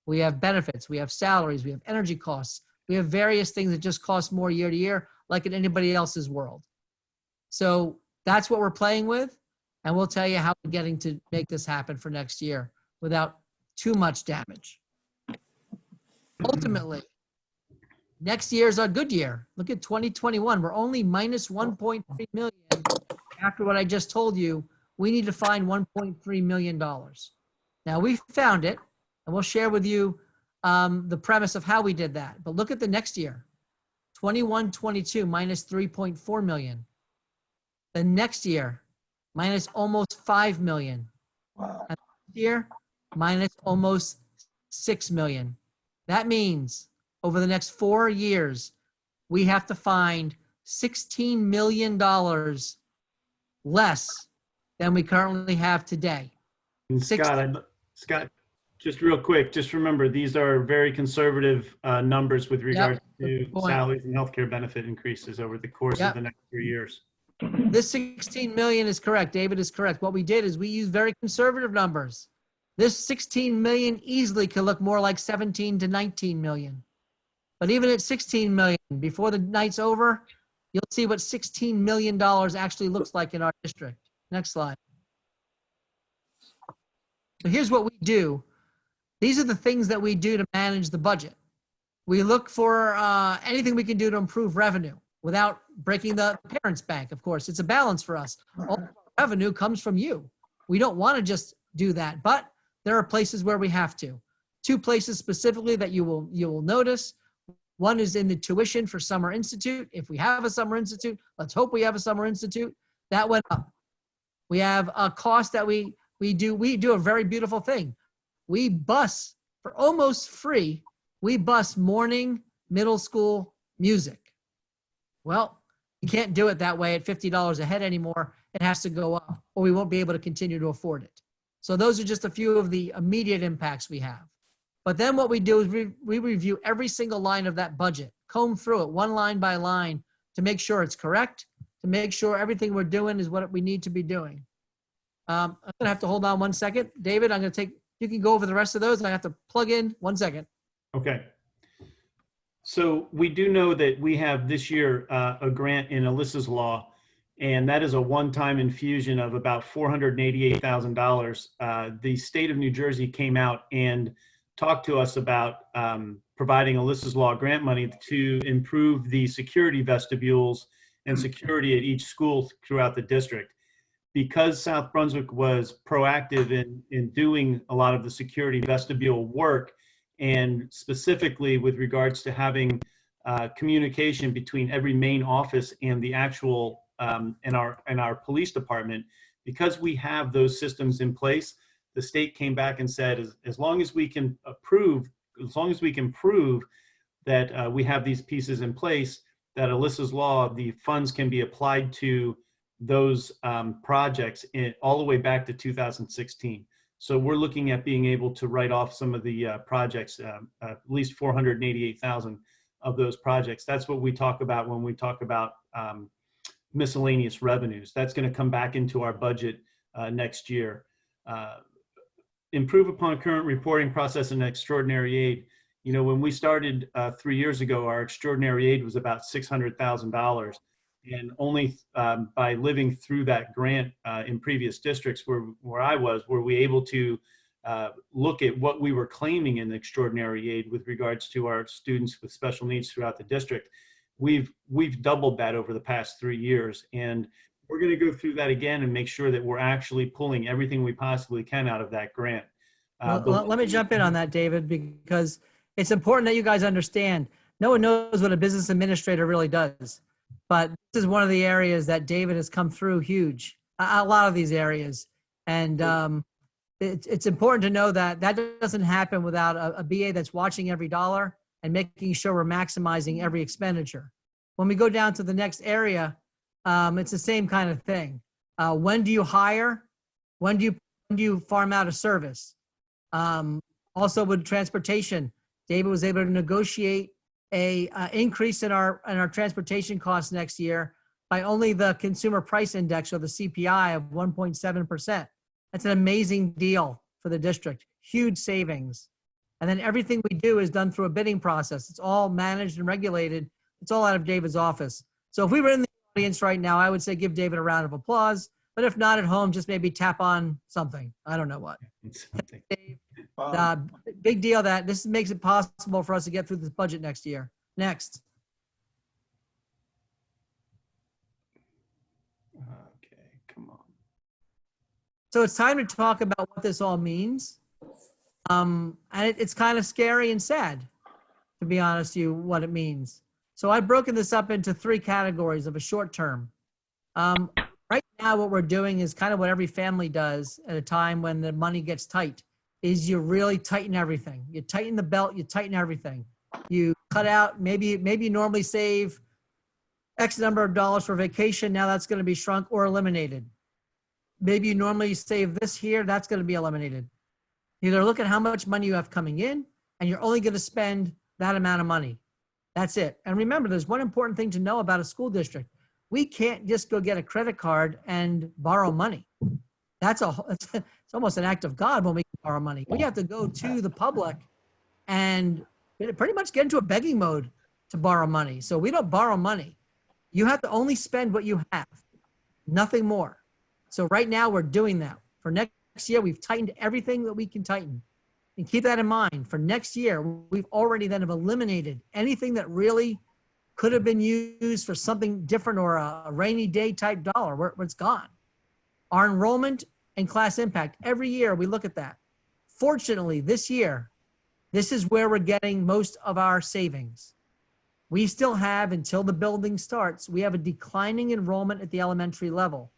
We have benefits, we have salaries, we have energy costs, we have various things that just cost more year to year, like in anybody else's world. So that's what we're playing with, and we'll tell you how we're getting to make this happen for next year without too much damage. Ultimately, next year is our good year. Look at 2021. We're only minus 1.3 million. After what I just told you, we need to find $1.3 million. Now, we found it, and we'll share with you the premise of how we did that. But look at the next year, 21-22, minus 3.4 million. The next year, minus almost 5 million. Wow. And next year, minus almost 6 million. That means over the next 4 years, we have to find $16 million less than we currently have today. And Scott, just real quick, just remember, these are very conservative numbers with regard to good point. salaries and healthcare benefit increases over the course of the next 3 years. This 16 million is correct. David is correct. What we did is we used very conservative numbers. This 16 million easily could look more like 17 to 19 million. But even at 16 million, before the night's over, you'll see what $16 million actually looks like in our district. Next slide. So here's what we do. These are the things that we do to manage the budget. We look for anything we can do to improve revenue without breaking the parents' bank, of course. It's a balance for us. All our revenue comes from you. We don't want to just do that, but there are places where we have to. 2 places specifically that you will notice. One is in the tuition for Summer Institute. If we have a Summer Institute, let's hope we have a Summer Institute. That went up. We have a cost that we do a very beautiful thing. We bus for almost free. We bus morning, middle school music. Well, you can't do it that way at $50 a head anymore. It has to go up, or we won't be able to continue to afford it. So those are just a few of the immediate impacts we have. But then what we do is we review every single line of that budget, comb through it one line by line to make sure it's correct, to make sure everything we're doing is what we need to be doing. I'm going to have to hold on 1 second. David, I'm going to you can go over the rest of those, and I have to plug in 1 second. Okay. So we do know that we have this year a grant in Alyssa's Law, and that is a one-time infusion of about $488,000. The state of New Jersey came out and talked to us about providing Alyssa's Law grant money to improve the security vestibules and security at each school throughout the district. Because South Brunswick was proactive in doing a lot of the security vestibule work, and specifically with regards to having communication between every main office and the actual and our police department, because we have those systems in place, the state came back and said, as long as we can prove that we have these pieces in place, that Alyssa's Law, the funds can be applied to those projects all the way back to 2016. So we're looking at being able to write off some of the projects, at least 488,000 of those projects. That's what we talk about when we talk about miscellaneous revenues. That's going to come back into our budget next year. Improve upon current reporting process and extraordinary aid. You know, when we started 3 years ago, our extraordinary aid was about $600,000. And only by living through that grant in previous districts where I was, were we able to look at what we were claiming in extraordinary aid with regards to our students with special needs throughout the district. We've doubled that over the past 3 years, and we're going to go through that again and make sure that we're actually pulling everything we possibly can out of that grant. Let me jump in on that, David, because it's important that you guys understand. No one knows what a business administrator really does. But this is one of the areas that David has come through huge. A lot of these areas. And it's important to know that that doesn't happen without a BA that's watching every dollar and making sure we're maximizing every expenditure. When we go down to the next area, it's the same kind of thing. When do you hire? When do you farm out a service? Also with transportation, David was able to negotiate a increase in our transportation costs next year by only the consumer price index, or the CPI, of 1.7%. That's an amazing deal for the district, huge savings. And then everything we do is done through a bidding process. It's all managed and regulated. It's all out of David's office. So if we were in the audience right now, I would say give David a round of applause. But if not at home, just maybe tap on something. I don't know what. Dave, big deal that this makes it possible for us to get through this budget next year. Next. Okay, come on. So it's time to talk about what this all means. And it's kind of scary and sad, to be honest with you, what it means. So I've broken this up into 3 categories of a short term. Right now, what we're doing is kind of what every family does at a time when the money gets tight, is you really tighten everything. You tighten the belt, you tighten everything. You cut out, maybe you normally save X number of dollars for vacation. Now that's going to be shrunk or eliminated. Maybe you normally save this here, that's going to be eliminated. Either look at how much money you have coming in, and you're only going to spend that amount of money. That's it. And remember, there's one important thing to know about a school district. We can't just go get a credit card and borrow money. It's almost an act of God when we borrow money. We have to go to the public and pretty much get into a begging mode to borrow money. So we don't borrow money. You have to only spend what you have, nothing more. So right now we're doing that. For next year, we've tightened everything that we can tighten. And keep that in mind. For next year, we've already then have eliminated anything that really could have been used for something different, or a rainy day type dollar, where it's gone. Our enrollment and class impact, every year we look at that. Fortunately, this year, this is where we're getting most of our savings. We still have, until the building starts, we have a declining enrollment at the elementary level.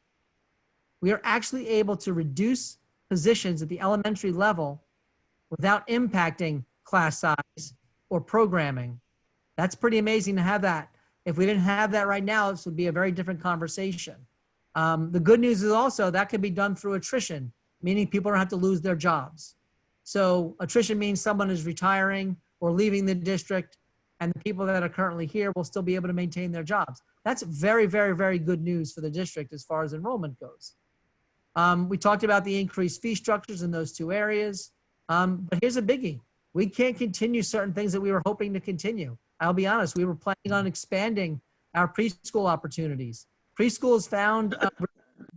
We are actually able to reduce positions at the elementary level without impacting class size or programming. That's pretty amazing to have that. If we didn't have that right now, this would be a very different conversation. The good news is also that can be done through attrition, meaning people don't have to lose their jobs. So attrition means someone is retiring or leaving the district, and the people that are currently here will still be able to maintain their jobs. That's very, very, very good news for the district as far as enrollment goes. We talked about the increased fee structures in those 2 areas. But here's a biggie. We can't continue certain things that we were hoping to continue. I'll be honest, we were planning on expanding our preschool opportunities. Preschool is found to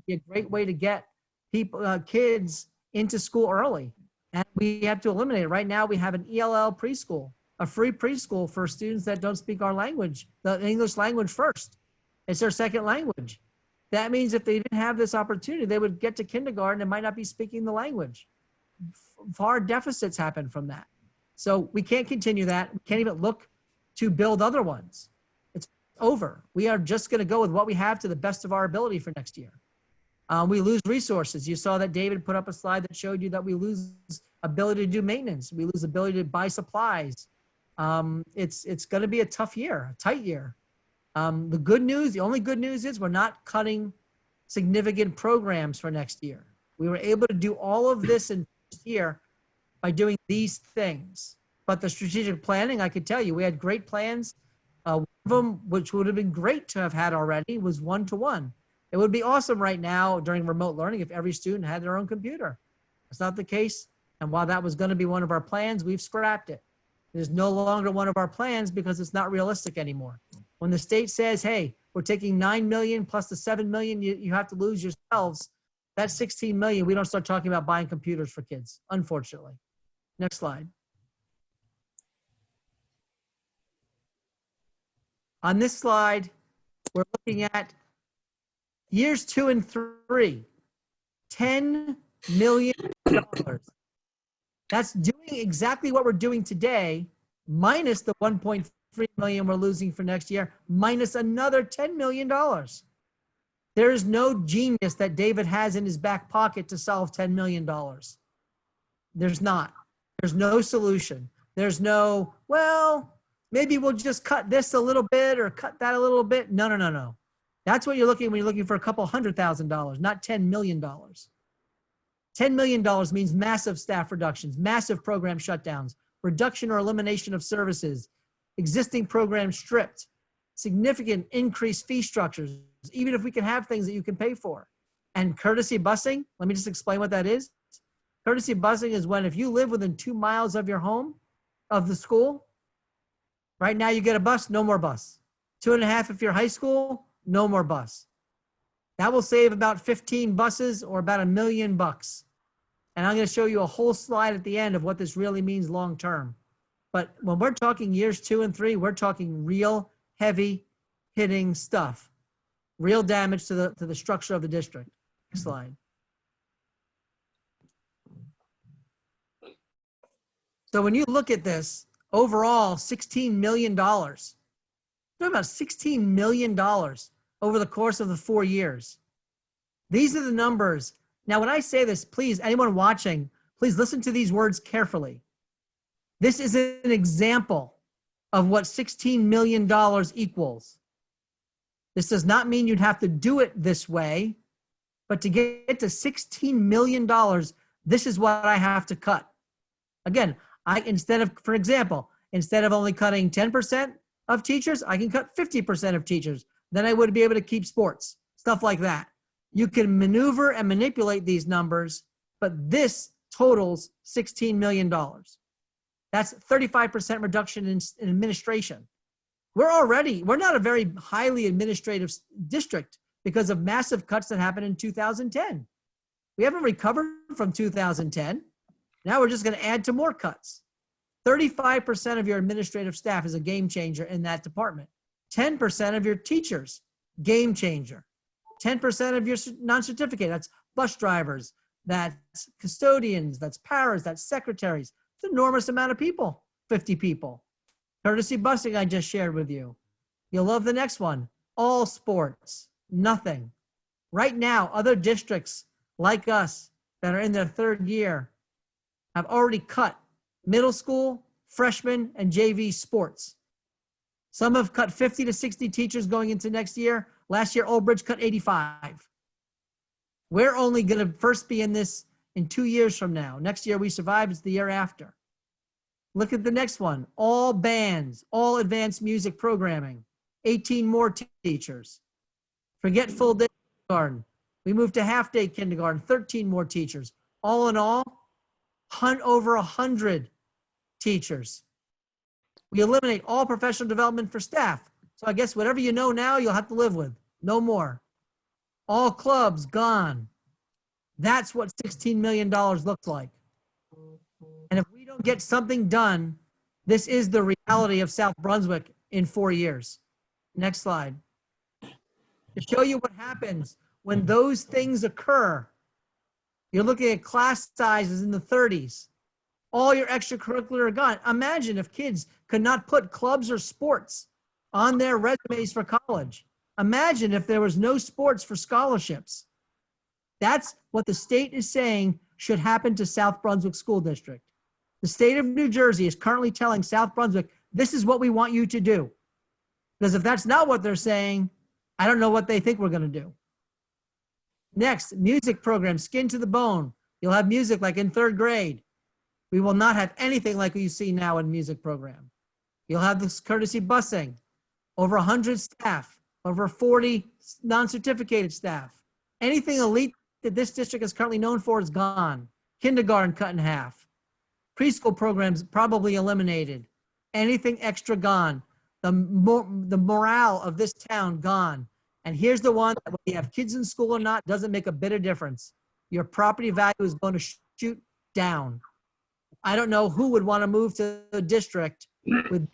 be a great way to get kids into school early. And we have to eliminate it. Right now, we have an ELL preschool, a free preschool for students that don't speak our language, the English language first. It's their second language. That means if they didn't have this opportunity, they would get to kindergarten and might not be speaking the language. Far deficits happen from that. So we can't continue that. We can't even look to build other ones. It's over. We are just going to go with what we have to the best of our ability for next year. We lose resources. You saw that David put up a slide that showed you that we lose ability to do maintenance. We lose ability to buy supplies. It's going to be a tough year, a tight year. The only good news is we're not cutting significant programs for next year. We were able to do all of this in this year by doing these things. But the strategic planning, I could tell you, we had great plans. One of them, which would have been great to have had already, was one-to-one. It would be awesome right now during remote learning if every student had their own computer. That's not the case. And while that was going to be one of our plans, we've scrapped it. It is no longer one of our plans because it's not realistic anymore. When the state says, hey, we're taking 9 million plus the 7 million you have to lose yourselves, that's 16 million. We don't start talking about buying computers for kids, unfortunately. Next slide. On this slide, we're looking at years 2 and 3, $10 million. That's doing exactly what we're doing today, minus the 1.3 million we're losing for next year, minus another $10 million. There is no genius that David has in his back pocket to solve $10 million. There's not. There's no solution. There's no, well, maybe we'll just cut this a little bit or cut that a little bit. No, no, no, no. That's what you're looking when you're looking for a couple $100,000, not $10 million. $10 million means massive staff reductions, massive program shutdowns, reduction or elimination of services, existing programs stripped, significant increased fee structures, even if we can have things that you can pay for. And courtesy busing, let me just explain what that is. Courtesy busing is when if you live within 2 miles of your home, of the school, right now you get a bus, no more bus. 2.5 if you're high school, no more bus. That will save about 15 buses or about $1 million. And I'm going to show you a whole slide at the end of what this really means long term. But when we're talking years 2 and 3, we're talking real heavy hitting stuff, real damage to the structure of the district. Next slide. So when you look at this, overall, $16 million. Talking about $16 million over the course of the 4 years. These are the numbers. Now, when I say this, please, anyone watching, please listen to these words carefully. This is an example of what $16 million equals. This does not mean you'd have to do it this way, but to get to $16 million, this is what I have to cut. Again, for example, instead of only cutting 10% of teachers, I can cut 50% of teachers. Then I would be able to keep sports, stuff like that. You can maneuver and manipulate these numbers, but this totals $16 million. That's 35% reduction in administration. We're not a very highly administrative district because of massive cuts that happened in 2010. We haven't recovered from 2010. Now we're just going to add to more cuts. 35% of your administrative staff is a game changer in that department. 10% of your teachers, game changer. 10% of your non-certificate, that's bus drivers, that's custodians, that's paras, that's secretaries. It's an enormous amount of people, 50 people. Courtesy busing I just shared with you. You'll love the next one. All sports, nothing. Right now, other districts like us that are in their 3rd year have already cut middle school, freshman, and JV sports. Some have cut 50 to 60 teachers going into next year. Last year, Old Bridge cut 85. We're only going to first be in this in 2 years from now. Next year we survive, it's the year after. Look at the next one. All bands, all advanced music programming, 18 more teachers. Forget full day kindergarten. We moved to half day kindergarten, 13 more teachers. All in all, over 100 teachers. We eliminate all professional development for staff. So I guess whatever you know now, you'll have to live with. No more. All clubs gone. That's what $16 million looks like. And if we don't get something done, this is the reality of South Brunswick in 4 years. Next slide. To show you what happens when those things occur, you're looking at class sizes in the 30s. All your extracurricular are gone. Imagine if kids could not put clubs or sports on their resumes for college. Imagine if there was no sports for scholarships. That's what the state is saying should happen to South Brunswick School District. The state of New Jersey is currently telling South Brunswick, this is what we want you to do. Because if that's not what they're saying, I don't know what they think we're going to do. Next, music program, skin to the bone. You'll have music like in 3rd grade. We will not have anything like you see now in music program. You'll have this courtesy busing, over 100 staff, over 40 non-certificated staff. Anything elite that this district is currently known for is gone. Kindergarten cut in half. Preschool programs probably eliminated. Anything extra gone. The morale of this town gone. And here's the one that whether you have kids in school or not doesn't make a bit of difference. Your property value is going to shoot down. I don't know who would want to move to the district with.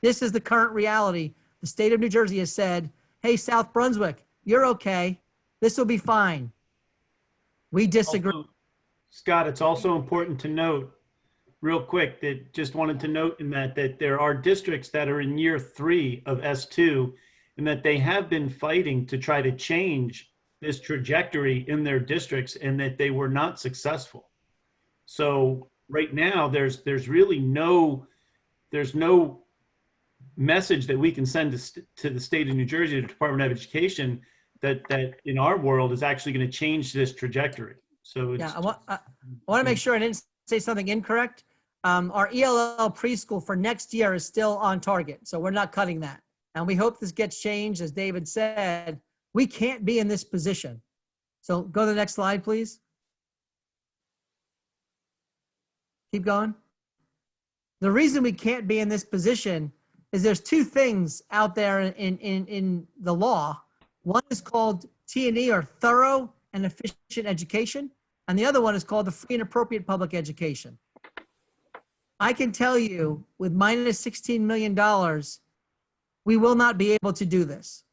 This is the current reality. The state of New Jersey has said, hey, South Brunswick, you're okay. This will be fine. We disagree. Also, Scott, it's also important to note real quick that just wanted to note in that there are districts that are in year 3 of S2, and that they have been fighting to try to change this trajectory in their districts, and that they were not successful. So right now, there's really no message that we can send to the state of New Jersey, the Department of Education, that in our world is actually going to change this trajectory. So it's, Yeah, I want to make sure I didn't say something incorrect. Our ELL preschool for next year is still on target, so we're not cutting that. And we hope this gets changed. As David said, we can't be in this position. So go to the next slide, please. Keep going. The reason we can't be in this position is there's two things out there in the law. One is called T&E, or thorough and efficient education, and the other one is called the free and appropriate public education. I can tell you with minus $16 million, we will not be able to do this.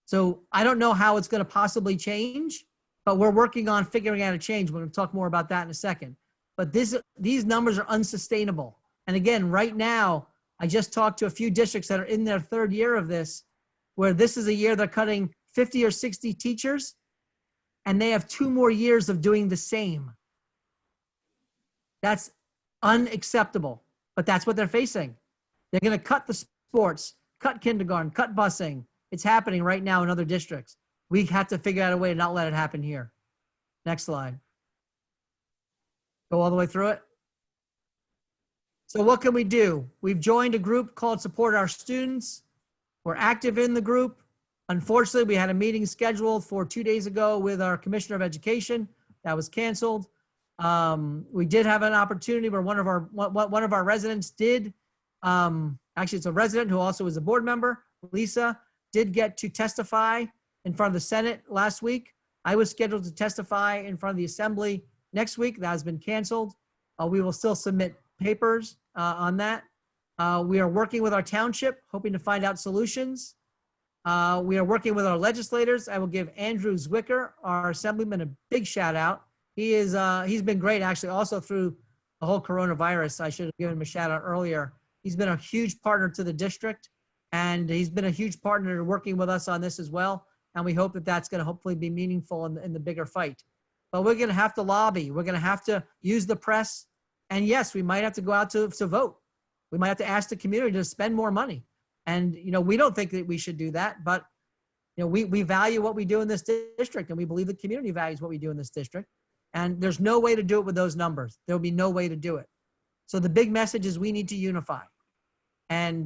So I don't know how it's going to possibly change, but we're working on figuring out a change. We're going to talk more about that in a second. But these numbers are unsustainable. And again, right now, I just talked to a few districts that are in their third year of this, where this is a year they're cutting 50 or 60 teachers, and they have 2 more years of doing the same. That's unacceptable, but that's what they're facing. They're going to cut the sports, cut kindergarten, cut busing. It's happening right now in other districts. We have to figure out a way to not let it happen here. Next slide. Go all the way through it. So what can we do? We've joined a group called Support Our Students. We're active in the group. Unfortunately, we had a meeting scheduled for 2 days ago with our Commissioner of Education. That was canceled. We did have an opportunity where one of our residents did, actually it's a resident who also is a board member, Lisa, did get to testify in front of the Senate last week. I was scheduled to testify in front of the Assembly next week. That has been canceled. We will still submit papers on that. We are working with our township, hoping to find out solutions. We are working with our legislators. I will give Andrew Zwicker, our assemblyman, a big shout out. He's been great, actually, also through the whole coronavirus. I should have given him a shout out earlier. He's been a huge partner to the district, and he's been a huge partner working with us on this as well. And we hope that that's going to hopefully be meaningful in the bigger fight. But we're going to have to lobby. We're going to have to use the press. And yes, we might have to go out to vote. We might have to ask the community to spend more money. And, we don't think that we should do that, but, we value what we do in this district, and we believe the community values what we do in this district. And there's no way to do it with those numbers. There'll be no way to do it. So the big message is we need to unify. And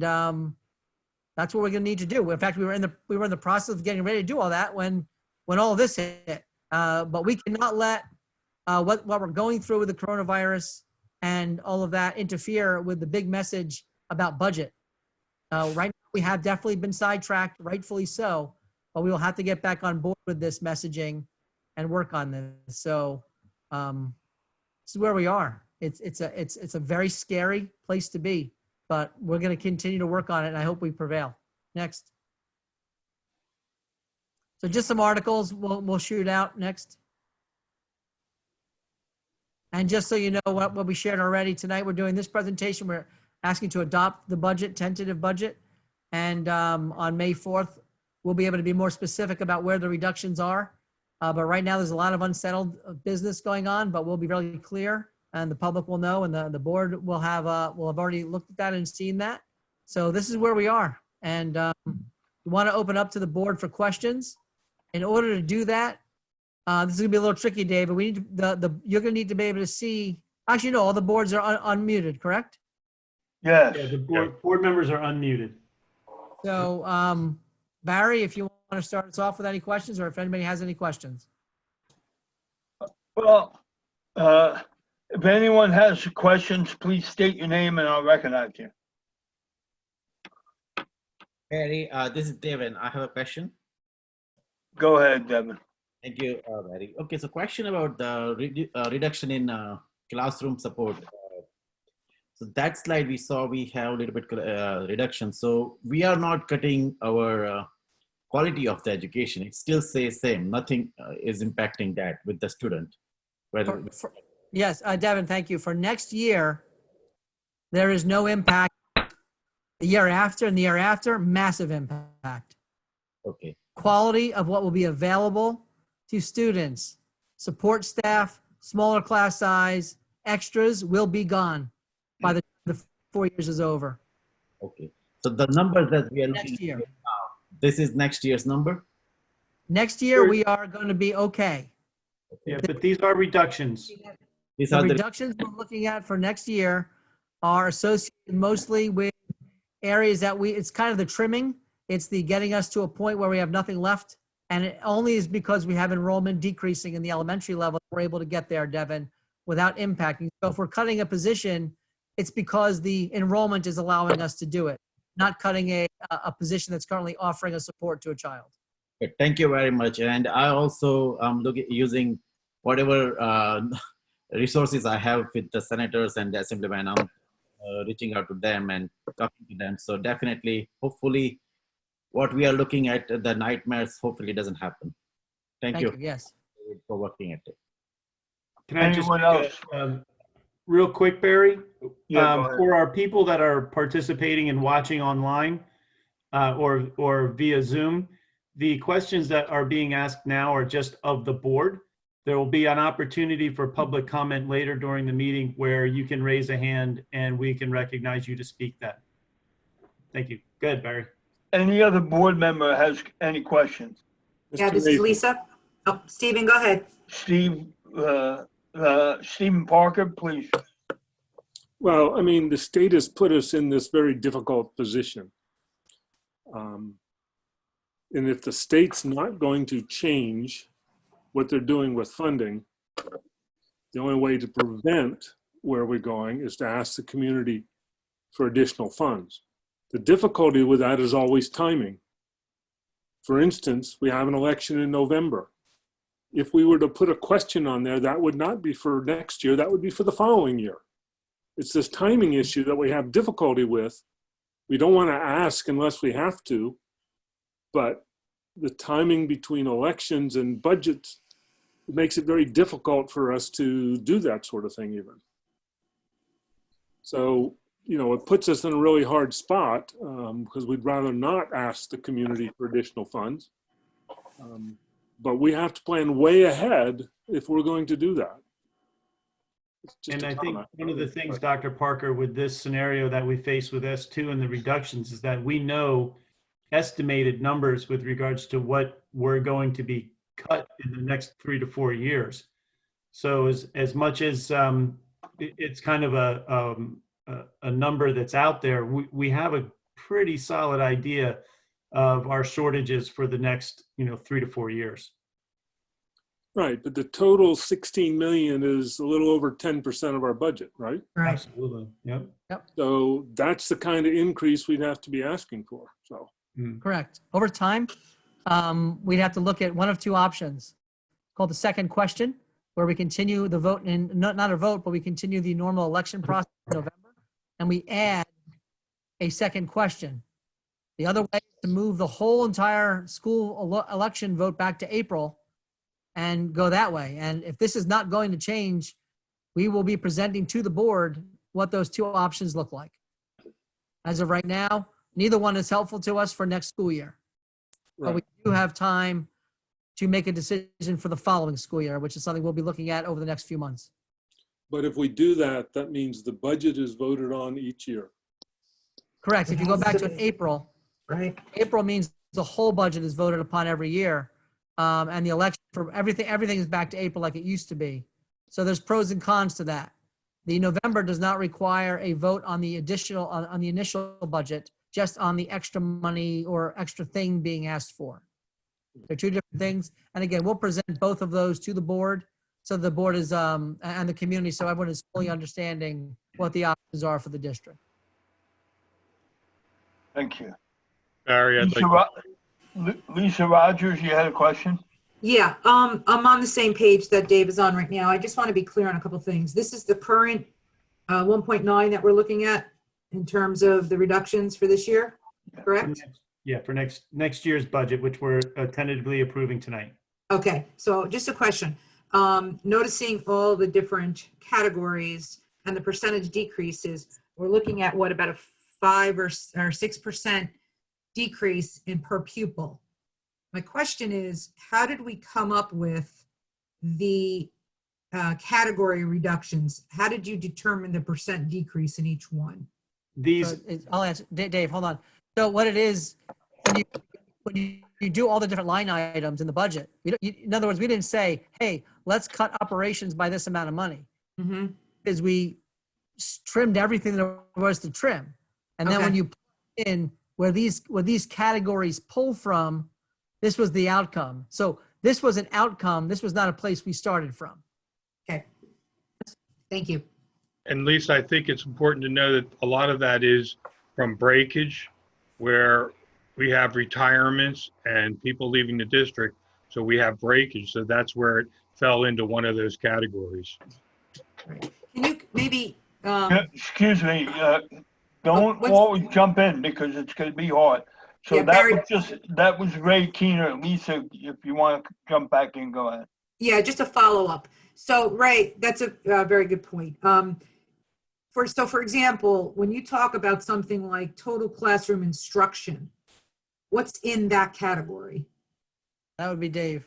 that's what we're going to need to do. In fact, we were in the process of getting ready to do all that when all of this hit. But we cannot let what we're going through with the coronavirus and all of that interfere with the big message about budget. Right now, we have definitely been sidetracked, rightfully so, but we will have to get back on board with this messaging and work on this. So this is where we are. It's a very scary place to be, but we're going to continue to work on it, and I hope we prevail. Next. So just some articles we'll shoot out next. And just so you know what we shared already tonight, we're doing this presentation. We're asking to adopt the budget, tentative budget. And on May 4th, we'll be able to be more specific about where the reductions are. But right now there's a lot of unsettled business going on, but we'll be really clear and the public will know, and the board will have already looked at that and seen that. So this is where we are. And we want to open up to the board for questions. In order to do that, this is gonna be a little tricky, David. We need you're gonna need to be able to see. Actually, no, all the boards are unmuted, correct? Yes. yeah, the board members are unmuted. So, Barry, if you want to start us off with any questions, or if anybody has any questions. Well, if anyone has questions, please state your name and I'll recognize you. Barry, this is Devin. I have a question. Go ahead, Devin. Thank you, Barry. Okay, so question about the reduction in classroom support. So that slide we saw, we have a little bit reduction. So we are not cutting our quality of the education. It still stays same. Nothing is impacting that with the student. Whether Yes, Devin, thank you. For next year, there is no impact. The year after and the year after, massive impact. Okay. Quality of what will be available to students, support staff, smaller class size, extras will be gone by the time the 4 years is over. Okay. So the numbers that we are looking Next year. at now, this is next year's number? Next year, we are going to be okay. Yeah, but these are reductions. These The are the reductions we're looking at for next year are associated mostly with areas that it's kind of the trimming. It's the getting us to a point where we have nothing left. And it only is because we have enrollment decreasing in the elementary level, we're able to get there, Devin, without impacting. So if we're cutting a position, it's because the enrollment is allowing us to do it, not cutting a position that's currently offering a support to a child. Good. Thank you very much. And I also look at using whatever resources I have with the senators and the assemblymen. I'm reaching out to them and talking to them. So definitely, hopefully, what we are looking at, the nightmares, hopefully doesn't happen. Thank you Yes. for working at it. Can I just Anyone make else? real quick, Barry? Yeah, go ahead. For our people that are participating and watching online or via Zoom, the questions that are being asked now are just of the board. There will be an opportunity for public comment later during the meeting where you can raise a hand and we can recognize you to speak that. Thank you. Go ahead, Barry. Any other board member has any questions? Yeah, Mr. this is Nathan. Lisa. Oh, Stephen, go ahead. Stephen Parker, please. Well, I mean, the state has put us in this very difficult position. And if the state's not going to change what they're doing with funding, the only way to prevent where we're going is to ask the community for additional funds. The difficulty with that is always timing. For instance, we have an election in November. If we were to put a question on there, that would not be for next year, that would be for the following year. It's this timing issue that we have difficulty with. We don't want to ask unless we have to, but the timing between elections and budgets makes it very difficult for us to do that sort of thing even. So, you know, it puts us in a really hard spot because we'd rather not ask the community for additional funds. But we have to plan way ahead if we're going to do that. And I think one of the things, Dr. Parker, with this scenario that we face with S2 and the reductions is that we know estimated numbers with regards to what we're going to be cut in the next 3 to 4 years. So as much as it's kind of a number that's out there, we have a pretty solid idea of our shortages for the next 3 to 4 years. Right, but the total 16 million is a little over 10% of our budget, right? Right. Absolutely. Yep. So that's the kind of increase we'd have to be asking for. So Correct. Over time, we'd have to look at one of two options called the second question, where we continue the vote and not a vote, but we continue the normal election process in November, and we add a second question. The other way is to move the whole entire school election vote back to April and go that way. And if this is not going to change, we will be presenting to the board what those two options look like. As of right now, neither one is helpful to us for next school year. But we do have time to make a decision for the following school year, which is something we'll be looking at over the next few months. but if we do that, that means the budget is voted on each year. Correct. If you go back to April, Right. April means the whole budget is voted upon every year. And the election for everything is back to April like it used to be. So there's pros and cons to that. The November does not require a vote on the additional, on the initial budget, just on the extra money or extra thing being asked for. They're two different things. And again, we'll present both of those to the board. So the board is, and the community, so everyone is fully understanding what the options are for the district. Thank you. Barry, I'd Lisa, like, Lisa Rogers, you had a question? Yeah, I'm on the same page that Dave is on right now. I just want to be clear on a couple things. This is the current 1.9 that we're looking at in terms of the reductions for this year, correct? Yeah, for next year's budget, which we're tentatively approving tonight. Okay, so just a question. Noticing all the different categories and the percentage decreases, we're looking at what, about a 5 or 6% decrease in per pupil. My question is, how did we come up with the category reductions? How did you determine the percent decrease in each one? These, So I'll answer. Dave, hold on. So what it is, when you do all the different line items in the budget, in other words, we didn't say, hey, let's cut operations by this amount of money. Mm-hmm. Because we trimmed everything there was to trim. And then Okay. when you put in where these categories pull from, this was the outcome. So this was an outcome. This was not a place we started from. Okay. Thank you. And Lisa, I think it's important to know that a lot of that is from breakage, where we have retirements and people leaving the district. So we have breakage. So that's where it fell into one of those categories. Right. Can you maybe, Excuse me, don't what's- always jump in because it's gonna be hard. So Yeah, Barry- that was Ray Keener. Lisa, if you want to jump back in, go ahead. yeah, just a follow-up. So, Ray, that's a very good point. For example, when you talk about something like total classroom instruction, what's in that category? That would be Dave.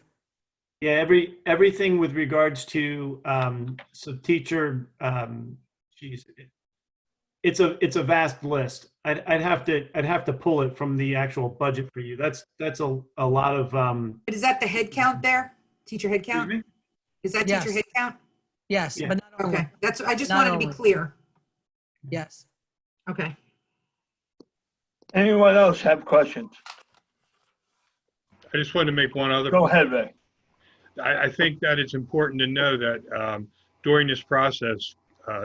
yeah, everything with regards to, so teacher, geez, it's a vast list. I'd have to pull it from the actual budget for you. That's a lot of, But is that the head count there? Teacher head excuse count? me? Is that Yes. teacher head count? Yes, Yeah. but not only. Okay, I just Not wanted to be only. clear. Yes. Okay. Anyone else have questions? I just wanted to make one other. Go ahead, Ray. I think that it's important to know that during this process,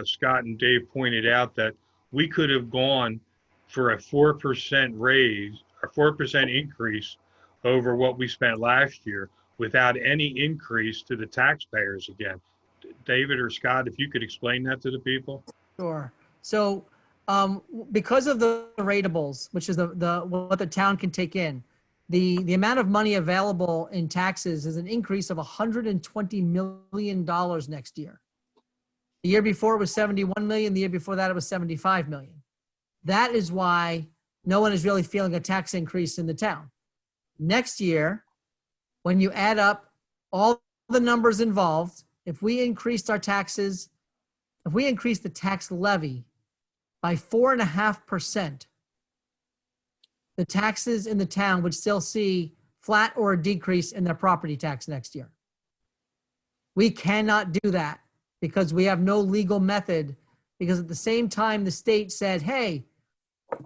Scott and Dave pointed out that we could have gone for a 4% raise, a 4% increase over what we spent last year without any increase to the taxpayers again. David or Scott, if you could explain that to the people? Sure. So because of the ratables, which is the what the town can take in, the amount of money available in taxes is an increase of $120 million next year. The year before it was 71 million. The year before that it was 75 million. That is why no one is really feeling a tax increase in the town. Next year, when you add up all the numbers involved, if we increased our taxes, if we increased the tax levy by 4.5%, the taxes in the town would still see flat or a decrease in their property tax next year. We cannot do that because we have no legal method, because at the same time the state said, hey,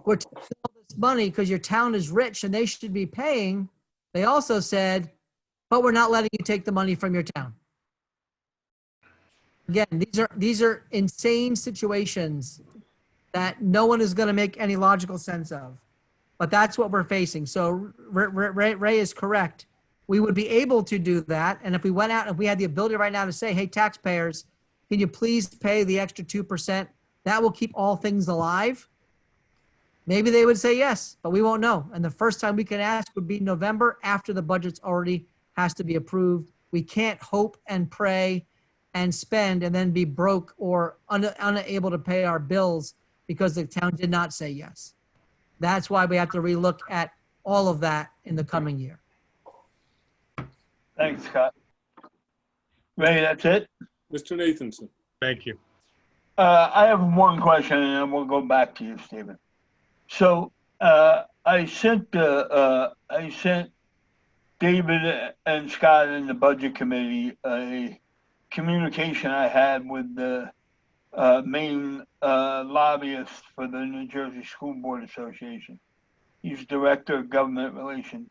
we're taking all this money because your town is rich and they should be paying. They also said, but we're not letting you take the money from your town. Again, these are insane situations that no one is going to make any logical sense of. But that's what we're facing. So Ray is correct. We would be able to do that. And if we went out and we had the ability right now to say, hey, taxpayers, can you please pay the extra 2%? That will keep all things alive. Maybe they would say yes, but we won't know. And the first time we can ask would be November, after the budget's already has to be approved. We can't hope and pray and spend and then be broke or unable to pay our bills because the town did not say yes. That's why we have to relook at all of that in the coming year. Thanks, Scott. Ray, that's it? Mr. Nathanson. Thank you. I have one question and then we'll go back to you, Stephen. So I sent David and Scott in the budget committee a communication I had with the main lobbyist for the New Jersey School Board Association. He's Director of Government Relations.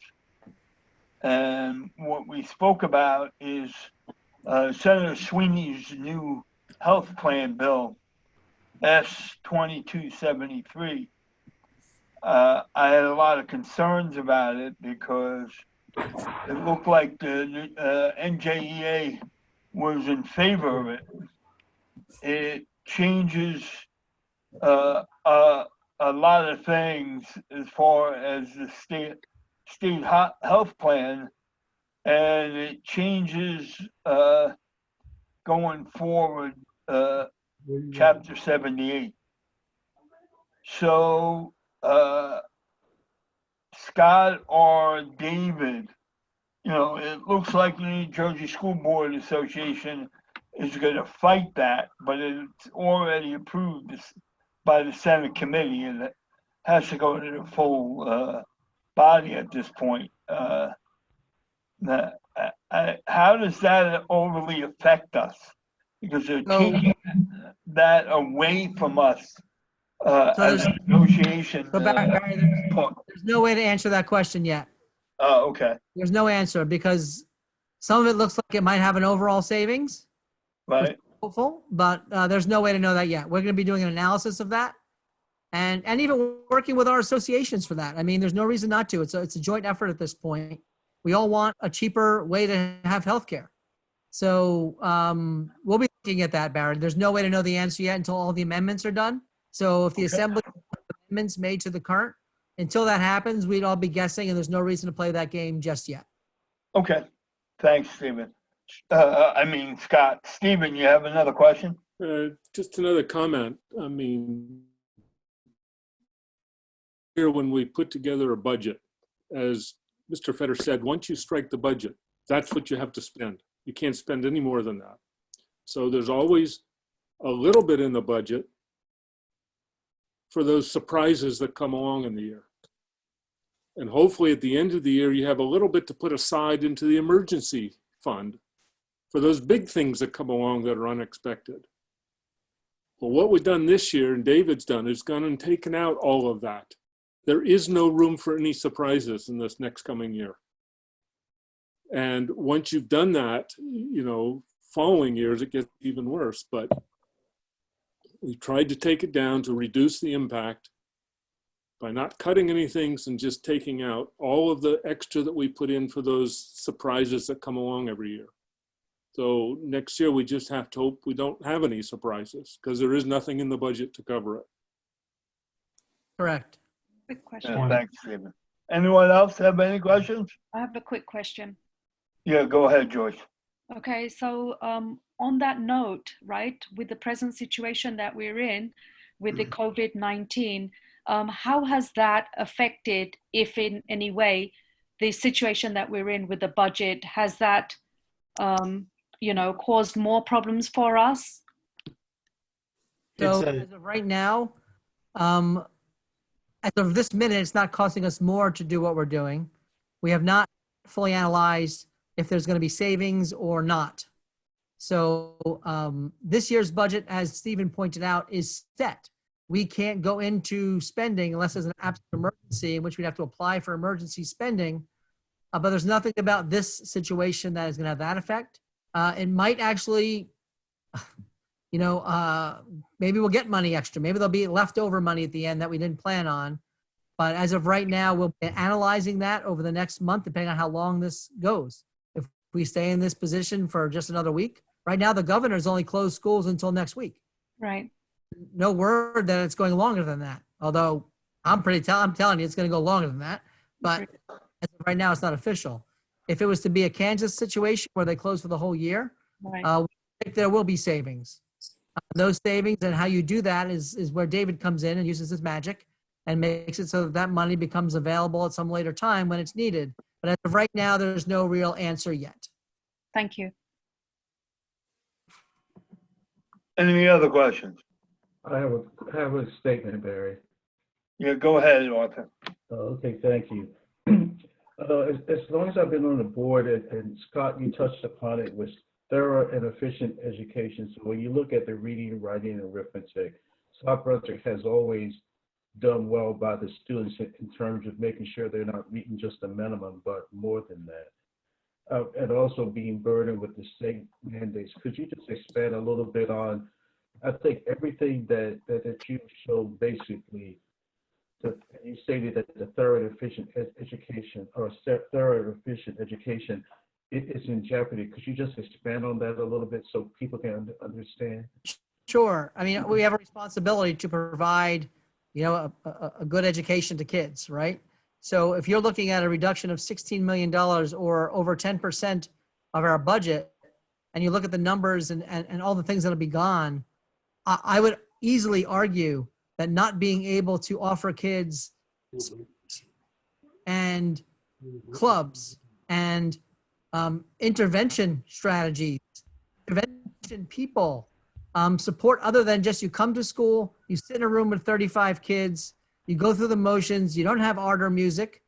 And what we spoke about is Senator Sweeney's new health plan bill, S-2273. I had a lot of concerns about it because it looked like the NJEA was in favor of it. It changes a lot of things as far as the state health plan, and it changes going forward Chapter 78. So Scott or David it looks like the New Jersey School Board Association is going to fight that, but it's already approved by the Senate committee, and it has to go to the full body at this point. How does that overly affect us? Because they're taking that away from us as a negotiation Barry, point. there's no way to answer that question yet. Oh, okay, There's no answer because some of it looks like it might have an overall savings. right. Hopeful, but there's no way to know that yet. We're going to be doing an analysis of that, and even working with our associations for that. I mean, there's no reason not to. It's a joint effort at this point. We all want a cheaper way to have healthcare, so we'll be looking at that, Barry. There's no way to know the answer yet until all the amendments are done. So if the assembly amendments made to the current, until that happens, we'd all be guessing, and there's no reason to play that game just yet. Okay, thanks, Stephen. Scott. Stephen, you have another question? Just another comment. I mean, here when we put together a budget, as Mr. Fetter said, once you strike the budget, that's what you have to spend. You can't spend any more than that. So there's always a little bit in the budget for those surprises that come along in the year. And hopefully at the end of the year, you have a little bit to put aside into the emergency fund for those big things that come along that are unexpected. Well, what we've done this year, and David's done, is gone and taken out all of that. There is no room for any surprises in this next coming year. And once you've done that, following years, it gets even worse. But we tried to take it down to reduce the impact by not cutting anything and just taking out all of the extra that we put in for those surprises that come along every year. So next year, we just have to hope we don't have any surprises because there is nothing in the budget to cover it. Correct. Quick question. Yeah, thanks, Stephen. Anyone else have any questions? I have a quick question. Yeah, go ahead, Joyce. Okay, so on that note, right, with the present situation that we're in with the COVID-19, how has that affected, if in any way, the situation that we're in with the budget? Has that, caused more problems for us? So as of right now, as of this minute, it's not costing us more to do what we're doing. We have not fully analyzed if there's going to be savings or not. So this year's budget, as Stephen pointed out, is set. We can't go into spending unless there's an absolute emergency in which we'd have to apply for emergency spending. But there's nothing about this situation that is going to have that effect. It might actually, maybe we'll get money extra. Maybe there'll be leftover money at the end that we didn't plan on. But as of right now, we'll be analyzing that over the next month, depending on how long this goes. If we stay in this position for just another week, right now the governor's only closed schools until next week. Right. No word that it's going longer than that. Although I'm telling you, it's going to go longer than that. But as of right now, it's not official. If it was to be a Kansas situation where they close for the whole year, Right. I think there will be savings. Those savings and how you do that is where David comes in and uses his magic and makes it so that that money becomes available at some later time when it's needed. But as of right now, there's no real answer yet. Thank you. Any other questions? I have a statement, Barry. Yeah, go ahead, Arthur. Okay, thank you. As long as I've been on the board, and Scott, you touched upon it, was thorough and efficient education. So when you look at the reading, writing, and arithmetic, South Brunswick has always done well by the students in terms of making sure they're not meeting just the minimum, but more than that. And also being burdened with the state mandates. Could you just expand a little bit on, I think everything that you showed basically, you stated that the thorough and efficient education is in jeopardy. Could you just expand on that a little bit so people can understand? Sure. I mean, we have a responsibility to provide, a good education to kids, right? So if you're looking at a reduction of $16 million or over 10% of our budget, and you look at the numbers and all the things that'll be gone, I would easily argue that not being able to offer kids and clubs and intervention strategies, intervention people, support other than just you come to school, you sit in a room with 35 kids, you go through the motions, you don't have art or music,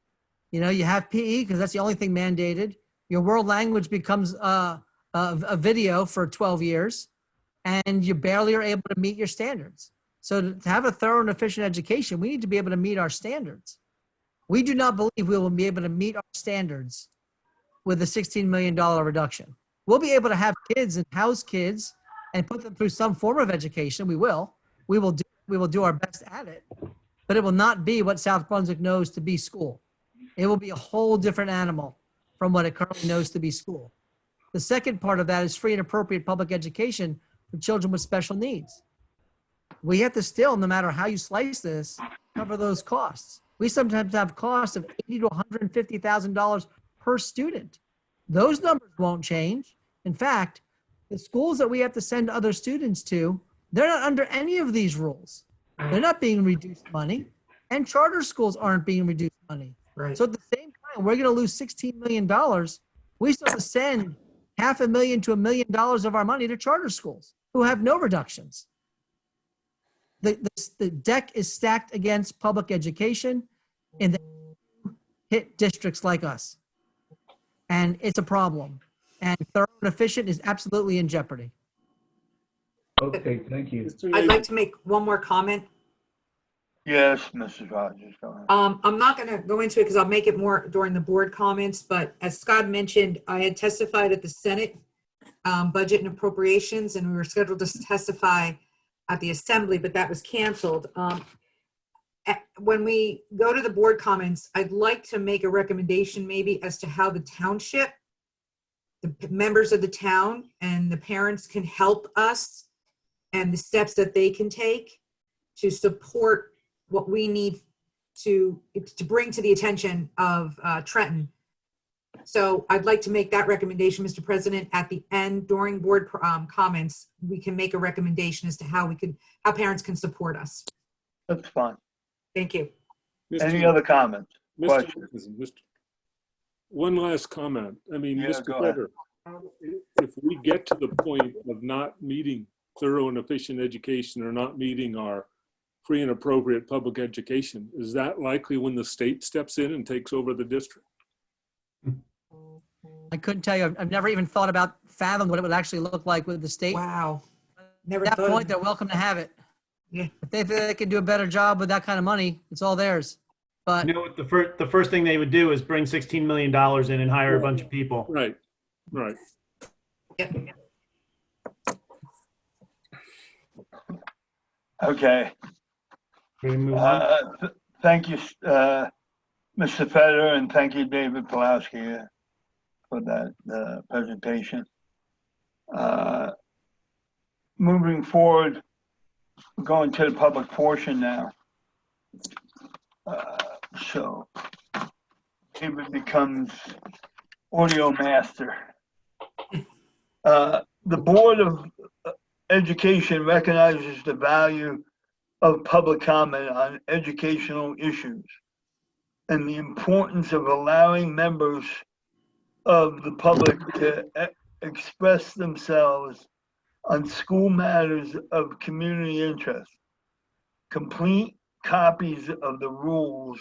you know, you have PE because that's the only thing mandated. Your world language becomes a video for 12 years, and you barely are able to meet your standards. So to have a thorough and efficient education, we need to be able to meet our standards. We do not believe we will be able to meet our standards with a $16 million reduction. We'll be able to have kids and house kids and put them through some form of education. We will do our best at it, but it will not be what South Brunswick knows to be school. It will be a whole different animal from what it currently knows to be school. The second part of that is free and appropriate public education for children with special needs. We have to still, no matter how you slice this, cover those costs. We sometimes have costs of $80,000 to $150,000 per student. Those numbers won't change. In fact, the schools that we have to send other students to, they're not under any of these rules. They're not being reduced money, and charter schools aren't being reduced money. Right. So at the same time, we're going to lose $16 million. We still have to send $500,000 to $1 million of our money to charter schools who have no reductions. The deck is stacked against public education in the hit districts like us. And it's a problem. And thorough and efficient is absolutely in jeopardy. Okay, thank you. I'd like to make one more comment. Yes, Mrs. Rogers, go ahead. I'm not going to go into it because I'll make it more during the board comments, but as Scott mentioned, I had testified at the Senate Budget and Appropriations, and we were scheduled to testify at the Assembly, but that was canceled. When we go to the board comments, I'd like to make a recommendation maybe as to how the township, the members of the town and the parents can help us and the steps that they can take to support what we need to bring to the attention of Trenton. So I'd like to make that recommendation, Mr. President, at the end during board comments. We can make a recommendation as to how parents can support us. That's fine. Thank you. Any other comments? Mr. One last comment. I mean, Yeah, Mr. go ahead. Fetter, if we get to the point of not meeting thorough and efficient education or not meeting our free and appropriate public education, is that likely when the state steps in and takes over the district? I couldn't tell you. I've never even fathomed what it would actually look like with the state. Wow. Never At that thought point, of they're welcome to have it. Yeah. If they think they can do a better job with that kind of money, it's all theirs. But You know what, the first thing they would do is bring $16 million in and hire a bunch of people. Right, right. Okay. Ready to move on? Thank you, Mr. Fetter, and thank you, David Pulowski, for that presentation. Moving forward, we're going to the public portion now. So David becomes audio master. The Board of Education recognizes the value of public comment on educational issues and the importance of allowing members of the public to express themselves on school matters of community interest. Complete copies of the rules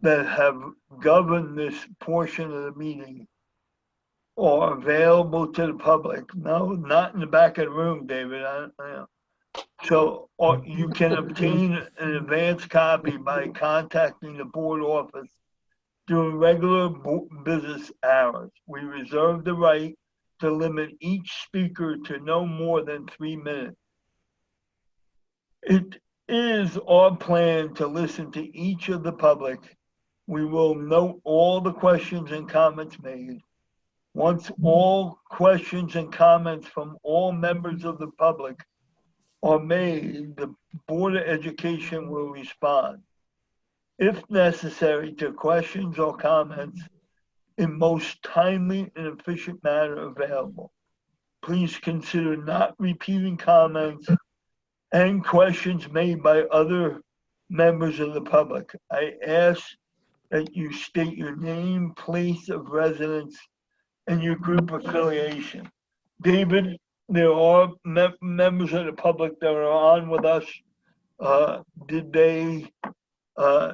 that have governed this portion of the meeting are available to the public. No, not in the back of the room, David. So you can obtain an advance copy by contacting the board office during regular business hours. We reserve the right to limit each speaker to no more than 3 minutes. It is our plan to listen to each of the public. We will note all the questions and comments made. Once all questions and comments from all members of the public are made, the Board of Education will respond, if necessary, to questions or comments in most timely and efficient manner available. Please consider not repeating comments and questions made by other members of the public. I ask that you state your name, place of residence, and your group affiliation. David, there are members of the public that are on with us. Did they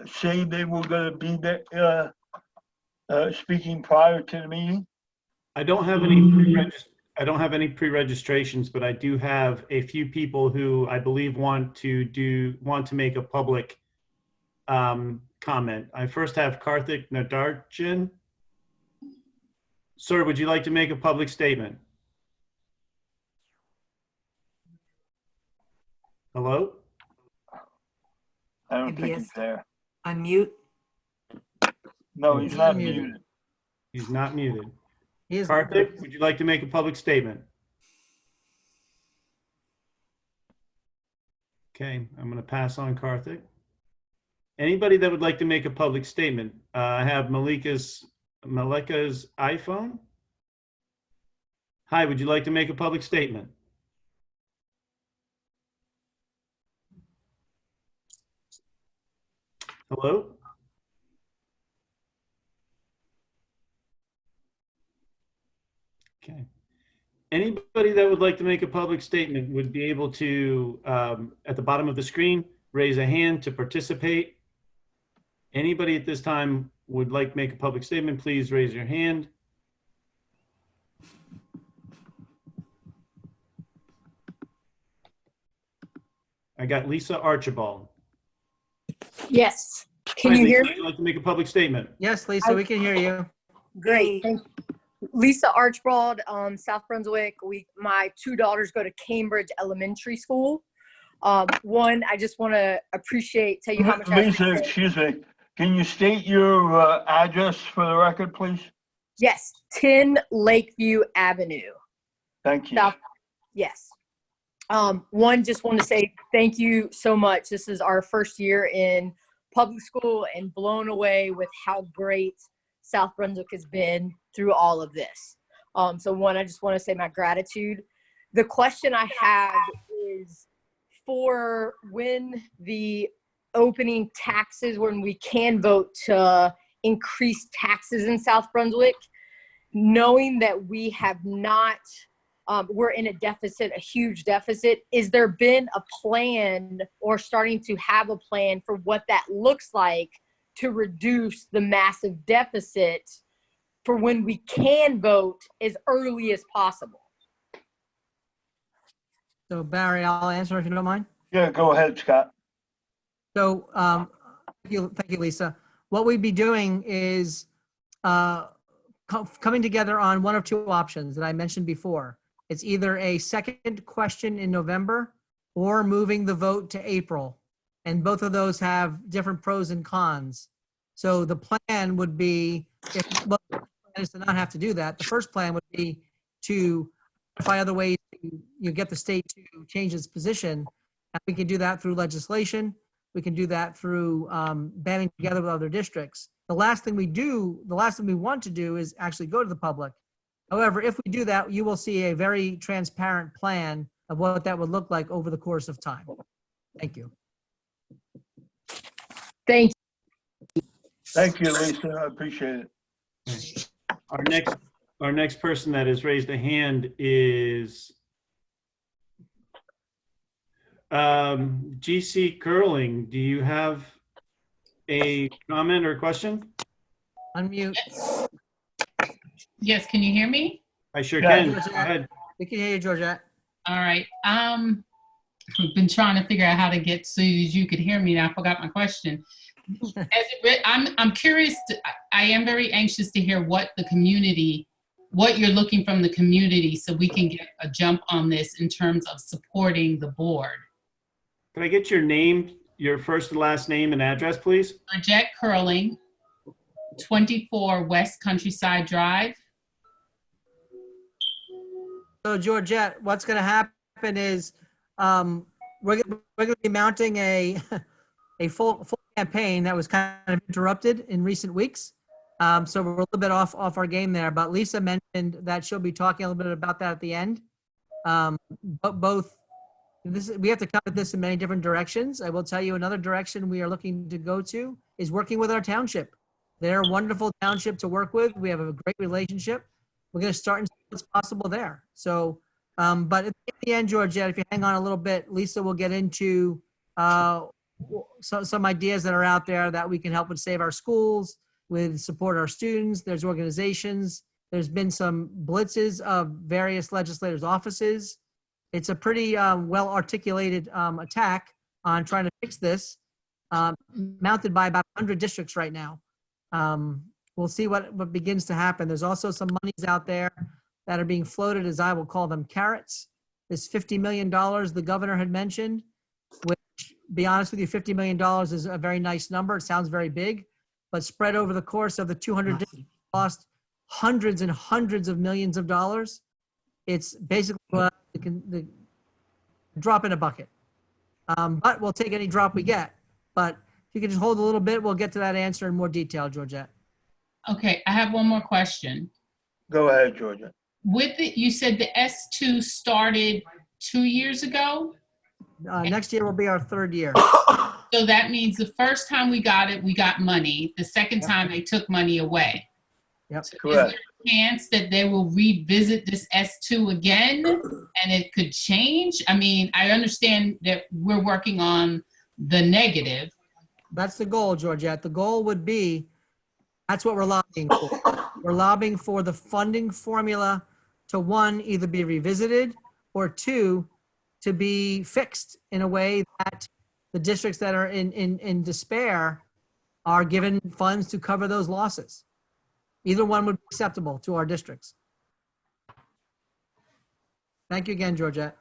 say they were going to be there, speaking prior to the meeting? I don't have any pre-registrations, but I do have a few people who I believe want to make a public comment. I first have Karthik Nadarjan. Sir, would you like to make a public statement? Hello? I don't Maybe think yes. he's there. Unmute. No, he's He's not muted. muted. He's not muted. He is. Karthik, would you like to make a public statement? Okay, I'm going to pass on Karthik. Anybody that would like to make a public statement? I have Malika's iPhone. Hi, would you like to make a public statement? Hello? Okay. Anybody that would like to make a public statement would be able to, at the bottom of the screen, raise a hand to participate. Anybody at this time would like to make a public statement, please raise your hand. I got Lisa Archibald. Yes. Can Hi, you Lisa, hear would me? you like to make a public statement? Yes, Lisa, we can hear you. Great. Thank you. Lisa Archibald, South Brunswick. My two daughters go to Cambridge Elementary School. One, I just want to tell you how much I Lisa, appreciate. excuse me. Can you state your address for the record, please? Yes, 10 Lakeview Avenue. Thank you. South, yes. One, just want to say thank you so much. This is our first year in public school and blown away with how great South Brunswick has been through all of this. So one, I just want to say my gratitude. The question I have is for when the opening taxes, when we can vote to increase taxes in South Brunswick, knowing that we have not, we're in a deficit, a huge deficit. Is there been a plan or starting to have a plan for what that looks like to reduce the massive deficit for when we can vote as early as possible? So Barry, I'll answer if you don't mind. Yeah, go ahead, Scott. So thank you, Lisa. What we'd be doing is coming together on one of two options that I mentioned before. It's either a second question in November or moving the vote to April. And both of those have different pros and cons. So the plan would be, if well, the plan is to not have to do that. The first plan would be to find other ways to get the state to change its position. And we can do that through legislation. We can do that through banding together with other districts. The last thing we want to do is actually go to the public. However, if we do that, you will see a very transparent plan of what that would look like over the course of time. Thank you. Thank you. Thank you, Lisa. I appreciate it. Our next person that has raised a hand is GC Curling. Do you have a comment or question? Unmute. Yes, can you hear me? I sure Yeah, can. Go ahead. We can hear you, Georgette. All right. I've been trying to figure out how to get so you could hear me, and I forgot my question. I'm curious. I am very anxious to hear what you're looking from the community, so we can get a jump on this in terms of supporting the board. Can I get your name, your first and last name and address, please? Georgette Curling, 24 West Countryside Drive. So Georgette, what's going to happen is we're going to be mounting a full campaign that was kind of interrupted in recent weeks. So we're a little bit off our game there. But Lisa mentioned that she'll be talking a little bit about that at the end. But we have to come at this in many different directions. I will tell you another direction we are looking to go to is working with our township. They're a wonderful township to work with. We have a great relationship. we're going to start and see what's possible there. So, but in the end, Georgette, if you hang on a little bit, Lisa will get into some ideas that are out there that we can help with save our schools, with support our students. There's organizations. There's been some blitzes of various legislators' offices. It's a pretty well articulated attack on trying to fix this, mounted by about 100 districts right now. We'll see what begins to happen. There's also some monies out there that are being floated, as I will call them, carrots. This $50 million the governor had mentioned, which, be honest with you, $50 million is a very nice number. It sounds very big, but spread over the course of the 200 districts, cost hundreds and hundreds of millions of dollars. It's basically the drop in a bucket. But we'll take any drop we get. But if you could just hold a little bit, we'll get to that answer in more detail, Georgette. Okay, I have one more question. Go ahead, Georgia. With it, you said the S2 started 2 years ago? Next year will be our third year. So that means the first time we got it, we got money. The second time they took money away. Yep. So is Correct. there a chance that they will revisit this S2 again and it could change? I mean, I understand that we're working on the negative. That's the goal, Georgette. The goal would be, that's what we're lobbying for. We're lobbying for the funding formula to, one, either be revisited, or two, to be fixed in a way that the districts that are in despair are given funds to cover those losses. Either one would be acceptable to our districts. Thank you again, Georgette.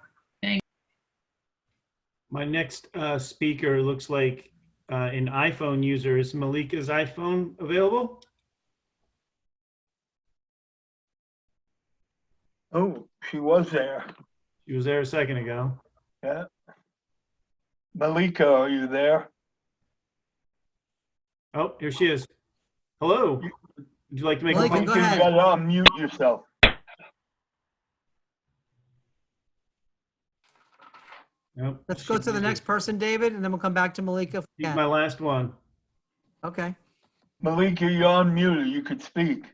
My next speaker looks like an iPhone user. Is Malika's iPhone available? Oh, she was there. She was there a second ago. Yeah. Malika, are you there? Oh, here she is. Hello. Would you like to make Malika, a You go comment? ahead. gotta unmute yourself. Nope, Let's go she's to the next person, David, and then we'll come back to Malika. if we She's can. my last one. Okay. Malika, you're unmuted. You could speak.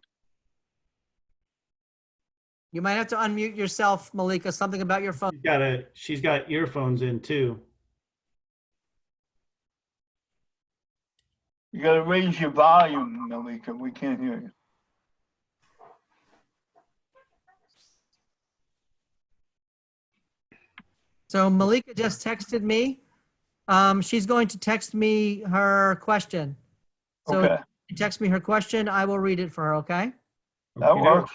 You might have to unmute yourself, Malika, something about your phone. She's got earphones in too. You gotta raise your volume, Malika. We can't hear you. So Malika just texted me. She's going to text me her question. So Okay, if you text me her question, I will read it for her, okay? that Okay. works.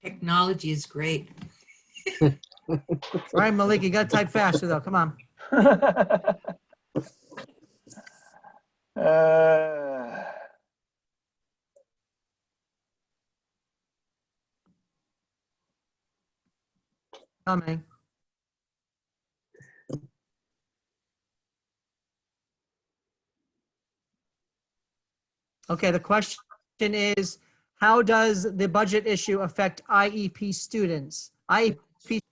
Technology is great. All right, Malika, you gotta type faster though, come on. Uh, Coming. Okay, the question is, how does the budget issue affect IEP students? IEP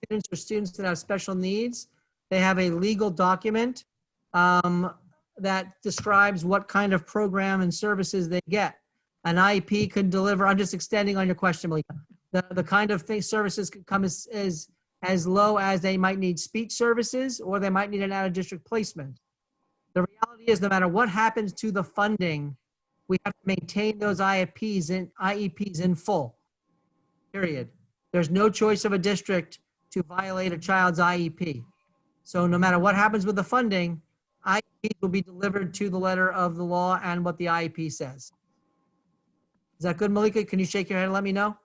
students are students that have special needs. They have a legal document that describes what kind of program and services they get. An IEP can deliver, I'm just extending on your question, Malika. The kind of services could come as low as they might need speech services, or they might need an out-of-district placement. The reality is, no matter what happens to the funding, we have to maintain those IEPs in full, period. There's no choice of a district to violate a child's IEP. So no matter what happens with the funding, IEPs will be delivered to the letter of the law and what the IEP says. Is that good, Malika? Can you shake your head and let me know?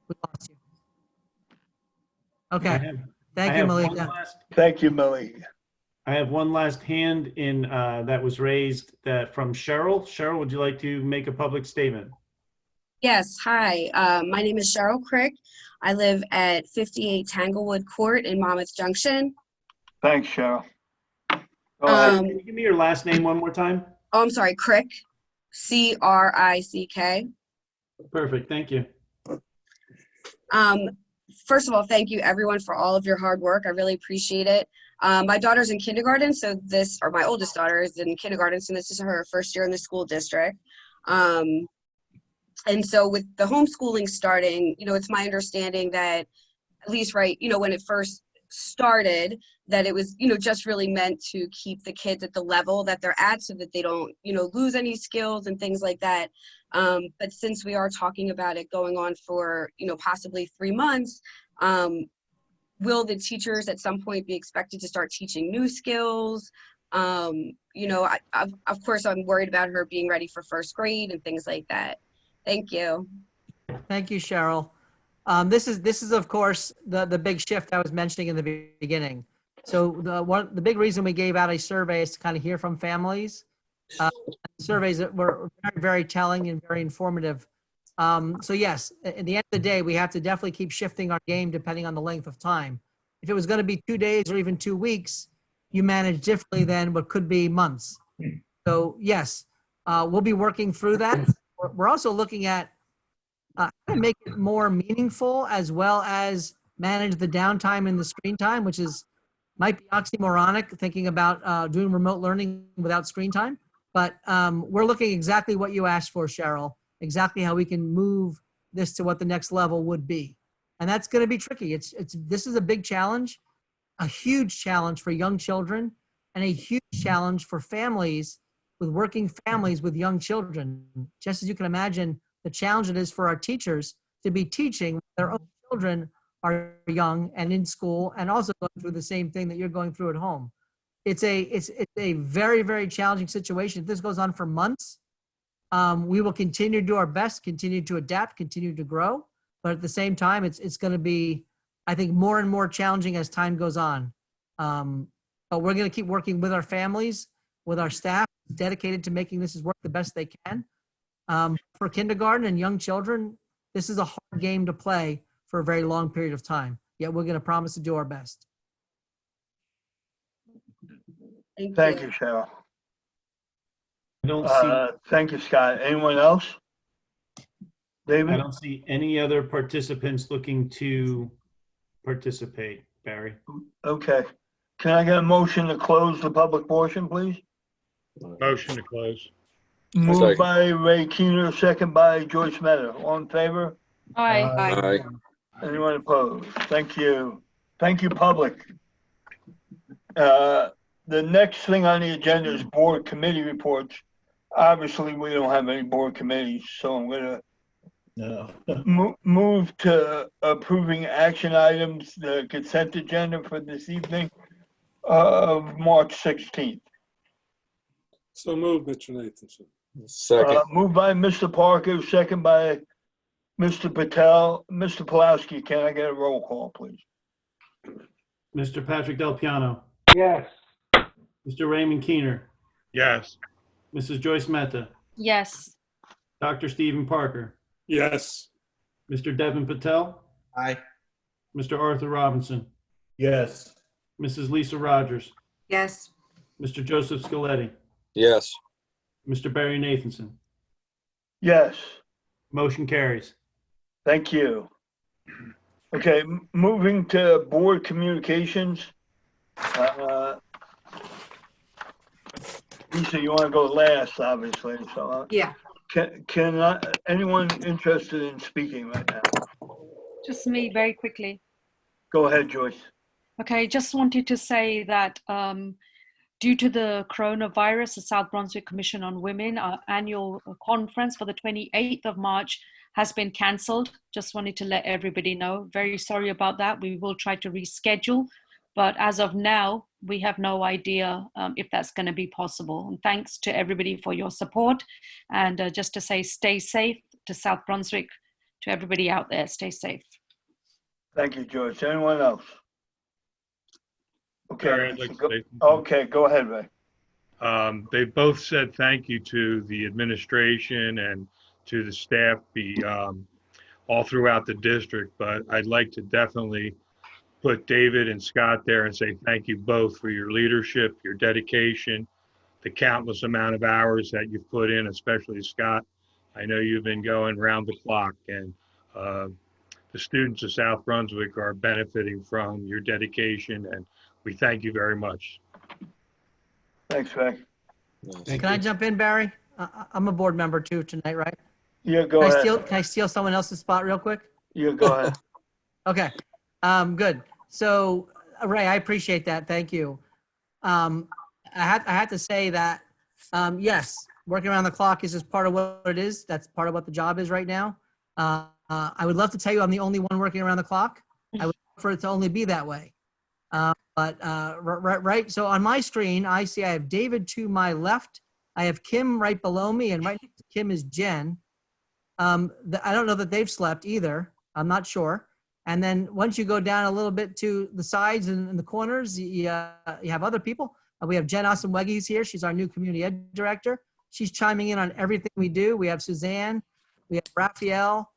We lost you. Okay, thank you, Malika. Thank you, Malika. I have one last hand in that was raised from Cheryl. Cheryl, would you like to make a public statement? Yes, hi. My name is Cheryl Crick. I live at 58 Tanglewood Court in Monmouth Junction. Thanks, Cheryl. Go ahead. Can you give me your last name one more time? Oh, I'm sorry, Crick. C-R-I-C-K. Perfect, thank you. First of all, thank you everyone for all of your hard work. I really appreciate it. My daughter's in kindergarten, or my oldest daughter is in kindergarten, so this is her first year in the school district. And so with the homeschooling starting, it's my understanding that at least right, when it first started, that it was, just really meant to keep the kids at the level that they're at so that they don't, lose any skills and things like that. But since we are talking about it going on for, possibly 3 months, will the teachers at some point be expected to start teaching new skills? Of course, I'm worried about her being ready for first grade and things like that. Thank you. Thank you, Cheryl. This is of course the big shift I was mentioning in the beginning. So the big reason we gave out a survey is to kind of hear from families. Surveys that were very, very telling and very informative. So yes, at the end of the day, we have to definitely keep shifting our game depending on the length of time. If it was going to be 2 days or even 2 weeks, you manage differently than what could be months. So yes, we'll be working through that. We're also looking at how to make it more meaningful as well as manage the downtime and the screen time, which might be oxymoronic, thinking about doing remote learning without screen time. But we're looking exactly what you asked for, Cheryl, exactly how we can move this to what the next level would be. And that's going to be tricky. This is a big challenge, a huge challenge for young children, and a huge challenge for families with working families with young children. Just as you can imagine, the challenge it is for our teachers to be teaching when their own children are young and in school and also going through the same thing that you're going through at home. It's a very, very challenging situation. If this goes on for months, we will continue to do our best, continue to adapt, continue to grow. But at the same time, it's going to be, I think, more and more challenging as time goes on. But we're going to keep working with our families, with our staff, dedicated to making this work the best they can. For kindergarten and young children, this is a hard game to play for a very long period of time. Yet we're going to promise to do our best. Thank you, Cheryl. I don't see, Thank you, Scott. Anyone else? I David? don't see any other participants looking to participate, Barry. Okay. Can I get a motion to close the public portion, please? Motion to close. Moved by Ray Keener, second by Joyce Meta. All in favor? Aye. Anyone opposed? Thank you. Thank you, public. The next thing on the agenda is board committee reports. Obviously, we don't have any board committees, so I'm gonna move to approving action items, the consent agenda for this evening of March 16th. So moved, Mr. Nathanson. Second. Moved by Mr. Parker, second by Mr. Patel. Mr. Pulaski, can I get a roll call, please? Mr. Patrick Del Piano, Yes. Mr. Raymond Keener, Yes. Mrs. Joyce Mehta, Yes. Dr. Stephen Parker, Yes. Mr. Devin Patel, Aye. Mr. Arthur Robinson, Yes. Mrs. Lisa Rogers, Yes. Mr. Joseph Scaletti, Yes. Mr. Barry Nathanson. Yes. Motion carries. Thank you. Okay, moving to board communications. Lisa, you want to go last, obviously, so. Yeah. Can anyone interested in speaking right now? Just me very quickly. Go ahead, Joyce. Okay, just wanted to say that due to the coronavirus, the South Brunswick Commission on Women, our annual conference for the 28th of March has been cancelled. Just wanted to let everybody know. Very sorry about that. We will try to reschedule, but as of now, we have no idea if that's going to be possible. And thanks to everybody for your support. And just to say, stay safe to South Brunswick, to everybody out there, stay safe. Thank you, Joyce. Anyone else? Barry, Okay. I'd like to say something. Okay, go ahead, Ray. They both said thank you to the administration and to the staff all throughout the district, but I'd like to definitely put David and Scott there and say thank you both for your leadership, your dedication, the countless amount of hours that you've put in, especially Scott. I know you've been going round the clock, and the students of South Brunswick are benefiting from your dedication, and we thank you very much. Thanks, Ray. Can I jump in, Barry? I'm a board member too tonight, right? Yeah, go Can I ahead. steal someone else's spot real quick? Yeah, go ahead. Okay. Good. So Ray, I appreciate that. Thank you. I had to say that, yes, working around the clock is just part of what it is. That's part of what the job is right now. I would love to tell you I'm the only one working around the clock. I would love for it to only be that way. Right. So on my screen, I see I have David to my left. I have Kim right below me, and right next to Kim is Jen. I don't know that they've slept either. I'm not sure. And then once you go down a little bit to the sides and the corners, you have other people. We have Jen Osamwegi here. She's our new community ed director. She's chiming in on everything we do. We have Suzanne, we have Raphael,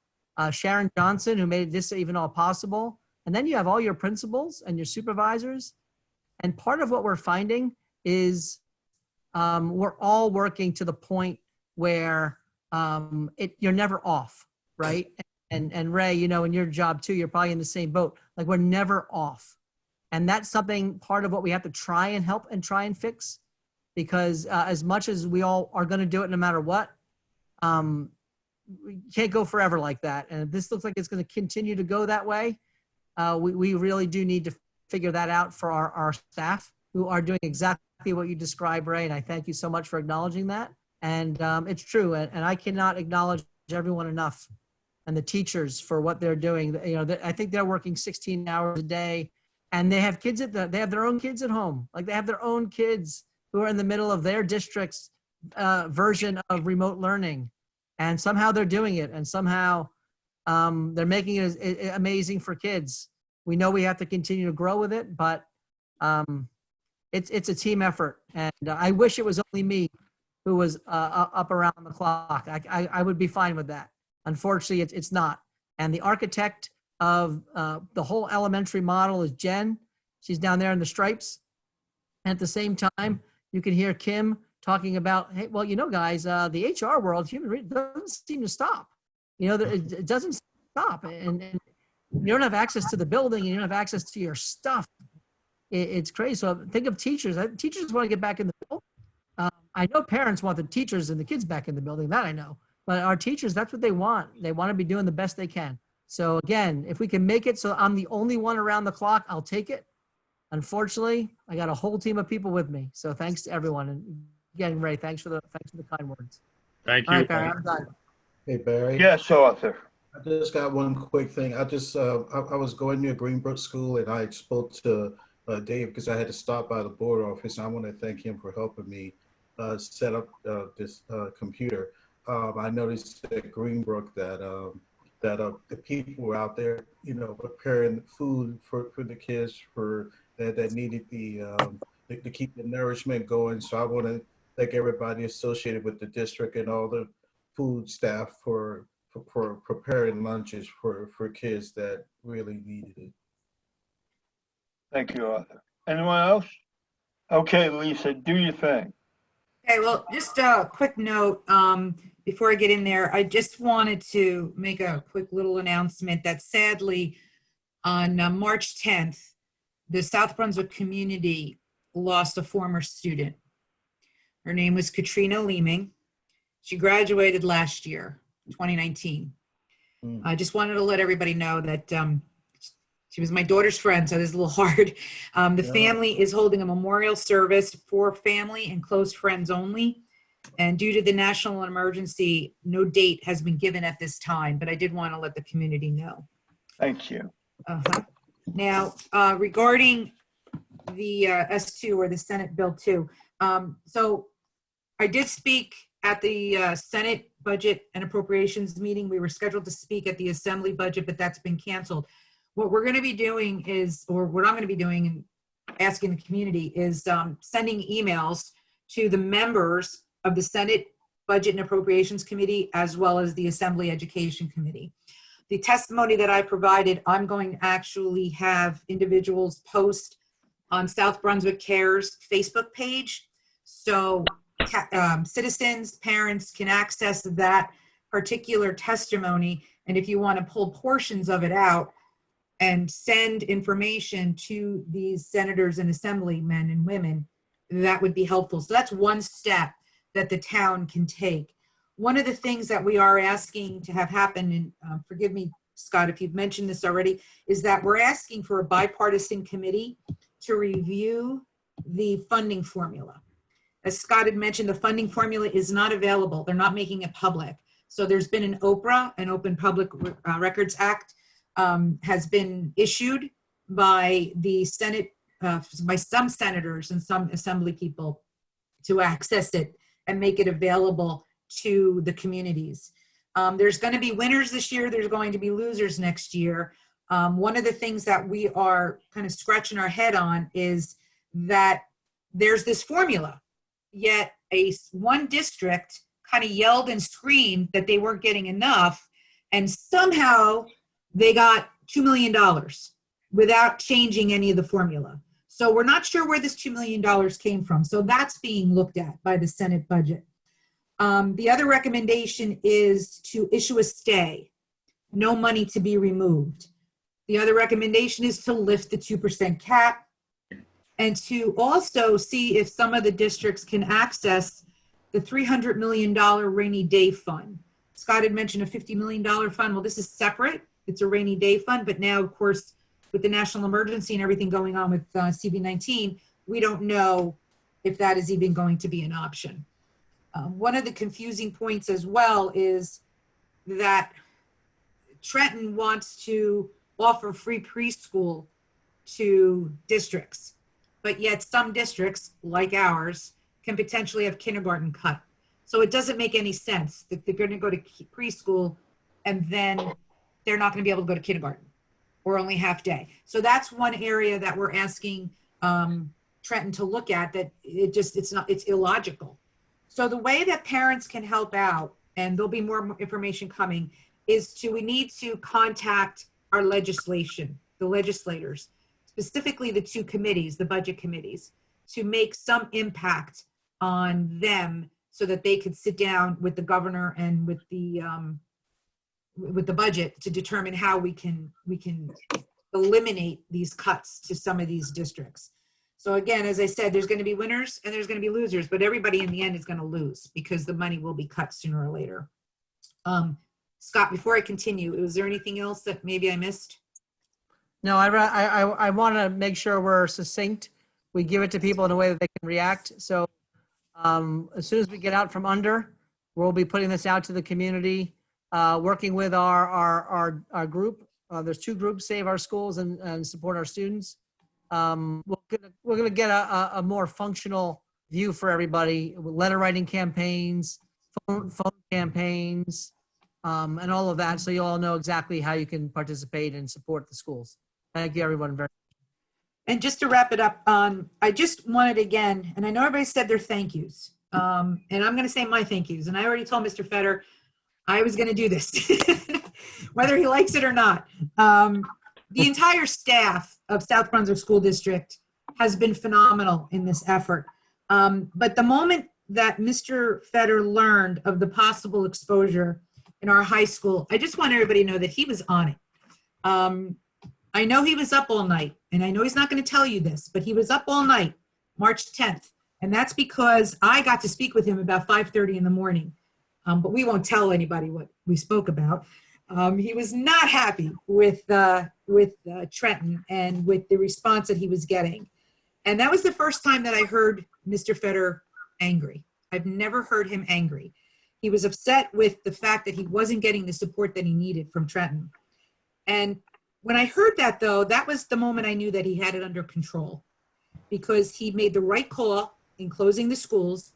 Sharon Johnson, who made this even all possible. And then you have all your principals and your supervisors. And part of what we're finding is we're all working to the point where you're never off, right? And Ray, you know, in your job too, you're probably in the same boat. Like, we're never off. And that's something, part of what we have to try and help and try and fix, because as much as we all are going to do it no matter what, we can't go forever like that. And if this looks like it's going to continue to go that way, we really do need to figure that out for our staff, who are doing exactly what you described, Ray. And I thank you so much for acknowledging that. And it's true. And I cannot acknowledge everyone enough, and the teachers for what they're doing. You know, I think they're working 16 hours a day, and they have kids they have their own kids at home. Like, they have their own kids who are in the middle of their district's version of remote learning. And somehow they're doing it. And somehow they're making it amazing for kids. We know we have to continue to grow with it, but it's a team effort. And I wish it was only me who was up around the clock. I would be fine with that. Unfortunately, it's not. And the architect of the whole elementary model is Jen. She's down there in the stripes. And at the same time, you can hear Kim talking about, hey, well, you know, guys, the HR world, doesn't seem to stop. You know, it doesn't stop. And you don't have access to the building, and you don't have access to your stuff. It's crazy. So think of teachers. Teachers want to get back in the building. I know parents want the teachers and the kids back in the building. That I know. But our teachers, that's what they want. They want to be doing the best they can. So again, if we can make it so I'm the only one around the clock, I'll take it. Unfortunately, I got a whole team of people with me. So thanks to everyone. And again, Ray, thanks for the kind words. Thank you. All right, Barry, I'm done. Hey, Barry. Yes, Arthur. I just got one quick thing. I was going near Greenbrook School, and I spoke to Dave because I had to stop by the board office. And I want to thank him for helping me set up this computer. I noticed at Greenbrook that the people were out there, you know, preparing food for the kids that needed to keep the nourishment going. So I want to thank everybody associated with the district and all the food staff for preparing lunches for kids that really needed it. Thank you, Arthur. Anyone else? Okay, Lisa, do your thing. Okay, well, just a quick note before I get in there. I just wanted to make a quick little announcement that sadly on March 10th, the South Brunswick community lost a former student. Her name was Katrina Leeming. She graduated last year, 2019. I just wanted to let everybody know that she was my daughter's friend, so this is a little hard. The family is holding a memorial service for family and close friends only. And due to the national emergency, no date has been given at this time, but I did want to let the community know. Thank you. Now, regarding the S2 or the Senate Bill 2, so I did speak at the Senate Budget and Appropriations meeting. We were scheduled to speak at the Assembly budget, but that's been canceled. What we're going to be doing is, or what I'm going to be doing and asking the community is sending emails to the members of the Senate Budget and Appropriations Committee, as well as the Assembly Education Committee. The testimony that I provided, I'm going to actually have individuals post on South Brunswick Cares Facebook page. So citizens, parents can access that particular testimony. And if you want to pull portions of it out and send information to these senators and assemblymen and women, that would be helpful. So that's one step that the town can take. one of the things that we are asking to have happen, and forgive me, Scott, if you've mentioned this already, is that we're asking for a bipartisan committee to review the funding formula. As Scott had mentioned, the funding formula is not available. They're not making it public. So there's been an OPRA, an Open Public Records Act, has been issued by the Senate, by some senators and some assembly people to access it and make it available to the communities. There's going to be winners this year. There's going to be losers next year. One of the things that we are kind of scratching our head on is that there's this formula, yet one district kind of yelled and screamed that they weren't getting enough, and somehow they got $2 million without changing any of the formula. So we're not sure where this $2 million came from. So that's being looked at by the Senate budget. The other recommendation is to issue a stay, no money to be removed. The other recommendation is to lift the 2% cap and to also see if some of the districts can access the $300 million rainy day fund. Scott had mentioned a $50 million fund. Well, this is separate. It's a rainy day fund, but now, of course, with the national emergency and everything going on with CV-19, we don't know if that is even going to be an option. One of the confusing points as well is that Trenton wants to offer free preschool to districts, but yet some districts, like ours, can potentially have kindergarten cut. So it doesn't make any sense that they're going to go to preschool and then they're not going to be able to go to kindergarten or only half day. So that's one area that we're asking Trenton to look at, that it's illogical. So the way that parents can help out, and there'll be more information coming, is we need to contact our legislation, the legislators, specifically the two committees, the budget committees, to make some impact on them so that they could sit down with the governor and with the budget to determine how we can eliminate these cuts to some of these districts. So again, as I said, there's going to be winners and there's going to be losers, but everybody in the end is going to lose because the money will be cut sooner or later. Scott, before I continue, is there anything else that maybe I missed? No, I want to make sure we're succinct. We give it to people in a way that they can react. So as soon as we get out from under, we'll be putting this out to the community, working with our group. There's two groups, Save Our Schools and Support Our Students. We're gonna get a more functional view for everybody, with letter writing campaigns, phone campaigns, and all of that, so you all know exactly how you can participate and support the schools. Thank you, everyone, very much. And just to wrap it up, I just wanted again, and I know everybody said their thank yous, and I'm going to say my thank yous. And I already told Mr. Fetter I was going to do this, whether he likes it or not. The entire staff of South Brunswick School District has been phenomenal in this effort. But the moment that Mr. Fetter learned of the possible exposure in our high school, I just want everybody to know that he was on it. I know he was up all night, and I know he's not going to tell you this, but he was up all night, March 10th. And that's because I got to speak with him about 5:30 in the morning. But we won't tell anybody what we spoke about. He was not happy with Trenton and with the response that he was getting. And that was the first time that I heard Mr. Fetter angry. I've never heard him angry. He was upset with the fact that he wasn't getting the support that he needed from Trenton. And when I heard that, though, that was the moment I knew that he had it under control, because he made the right call in closing the schools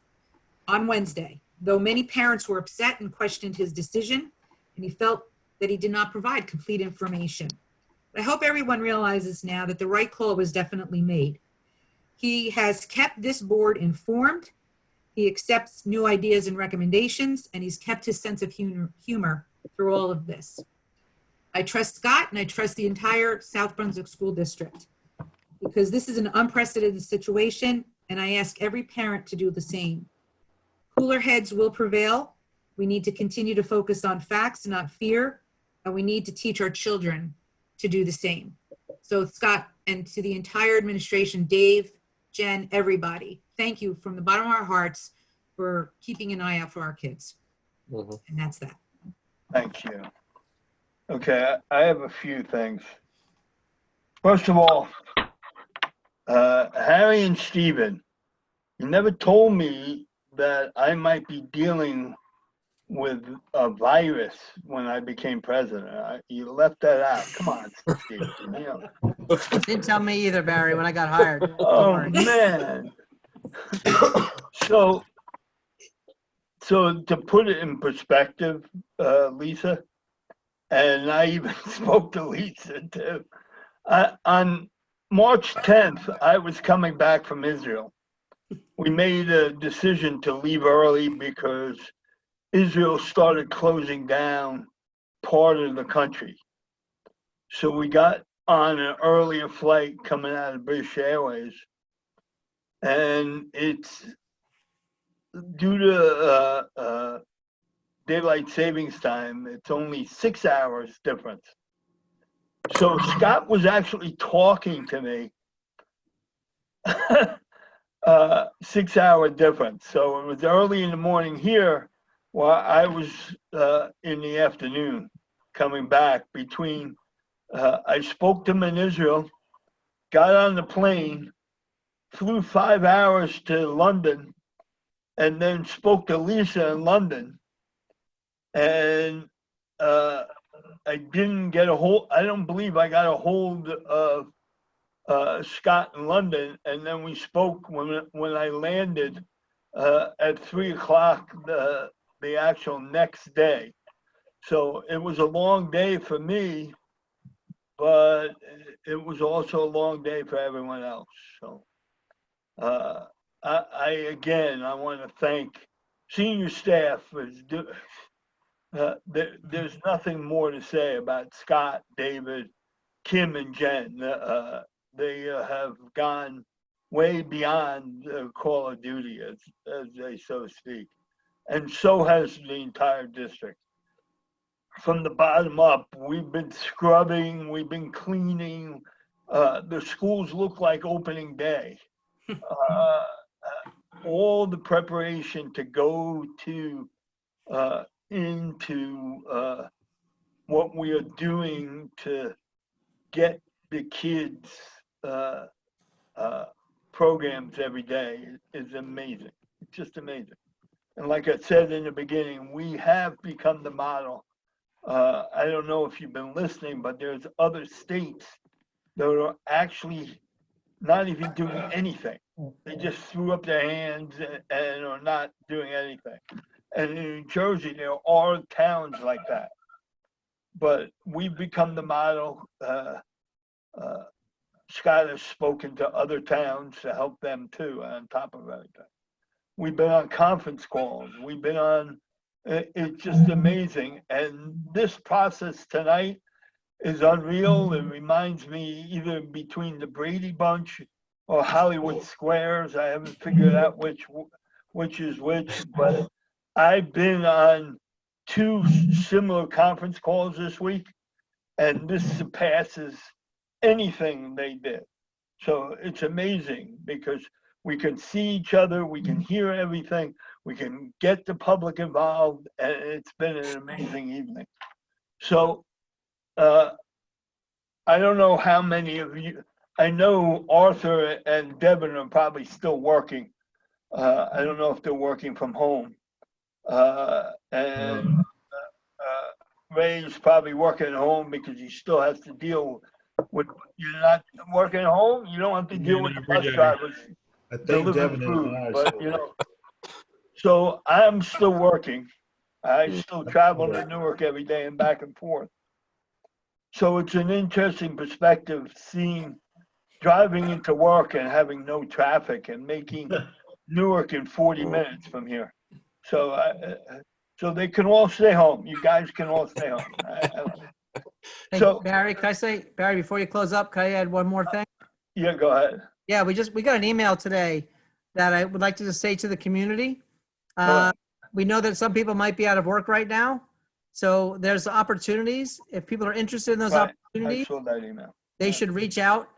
on Wednesday, though many parents were upset and questioned his decision, and he felt that he did not provide complete information. I hope everyone realizes now that the right call was definitely made. He has kept this board informed. He accepts new ideas and recommendations, and he's kept his sense of humor through all of this. I trust Scott, and I trust the entire South Brunswick School District, because this is an unprecedented situation, and I ask every parent to do the same. Cooler heads will prevail. We need to continue to focus on facts, not fear, and we need to teach our children to do the same. So Scott, and to the entire administration, Dave, Jen, everybody, thank you from the bottom of our hearts for keeping an eye out for our kids. And that's that. Thank you. Okay, I have a few things. First of all, Harry and Stephen, you never told me that I might be dealing with a virus when I became president. You left that out. Come on, Steve. You know. Didn't tell me either, Barry, when I got hired. Don't Oh worry. man. So to put it in perspective, Lisa, and I even spoke to Lisa too. On March 10th, I was coming back from Israel. We made a decision to leave early because Israel started closing down part of the country. So we got on an earlier flight coming out of British Airways. And it's due to daylight savings time, it's only 6 hours difference. So Scott was actually talking to me 6 hour difference. So it was early in the morning here, while I was in the afternoon coming back between, I spoke to him in Israel, got on the plane, flew 5 hours to London, and then spoke to Lisa in London. And I didn't get a hold, I don't believe I got a hold of Scott in London, and then we spoke when I landed at 3 o'clock the actual next day. So it was a long day for me, but it was also a long day for everyone else. So I want to thank senior staff. There's nothing more to say about Scott, David, Kim, and Jen. They have gone way beyond Call of Duty, as they so speak. And so has the entire district. From the bottom up, we've been scrubbing, we've been cleaning. The schools look like opening day. All the preparation to go to into what we are doing to get the kids programs every day is amazing. It's just amazing. And like I said in the beginning, we have become the model. I don't know if you've been listening, but there's other states that are actually not even doing anything. They just threw up their hands and are not doing anything. And in New Jersey, there are towns like that. But we've become the model. Scott has spoken to other towns to help them too, on top of everything. We've been on conference calls. We've been on, it's just amazing. And this process tonight is unreal. It reminds me either between the Brady Bunch or Hollywood Squares. I haven't figured out which is which, but I've been on 2 similar conference calls this week, and this surpasses anything they did. So it's amazing because we can see each other, we can hear everything, we can get the public involved, and it's been an amazing evening. So I don't know how many of you, I know Arthur and Devin are probably still working. I don't know if they're working from home. And Ray's probably working at home because he still has to deal with, you're not working at home, you don't have to deal with the bus drivers delivering food, but you know. So I'm still working. I still travel to Newark every day and back and forth. So it's an interesting perspective seeing, driving into work and having no traffic and making Newark in 40 minutes from here. So so they can all stay home. You guys can all stay home. Hey, So Barry, can I say, Barry, before you close up, can I add one more thing? yeah, go ahead. Yeah, we got an email today that I would like to just say to the community. Go ahead. We know that some people might be out of work right now. So there's opportunities. If people are interested in those Right. opportunities, I saw that email. they should reach out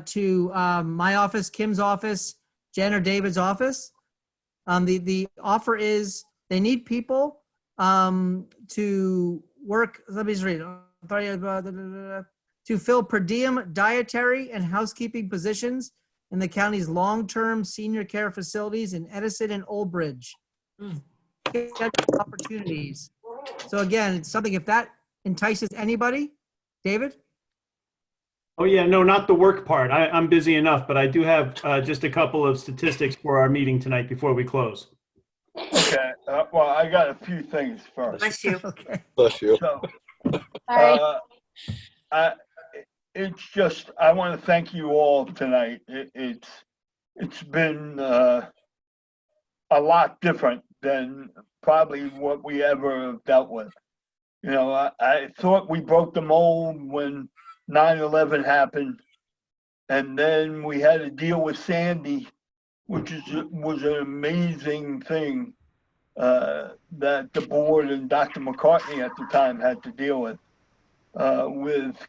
to my office, Kim's office, Jen or David's office. The offer is they need people to work, let me just read. To fill per diem dietary and housekeeping positions in the county's long-term senior care facilities in Edison and Old Bridge. Opportunities. So again, it's something, if that entices anybody, David? Oh, yeah, no, not the work part. I'm busy enough, but I do have just a couple of statistics for our meeting tonight before we close. Okay, well, I got a few things first. Bless you. Okay. Bless you. So, Sorry. it's just, I want to thank you all tonight. It's been a lot different than probably what we ever dealt with. You know, I thought we broke the mold when 9/11 happened, and then we had to deal with Sandy, which was an amazing thing that the board and Dr. McCartney at the time had to deal with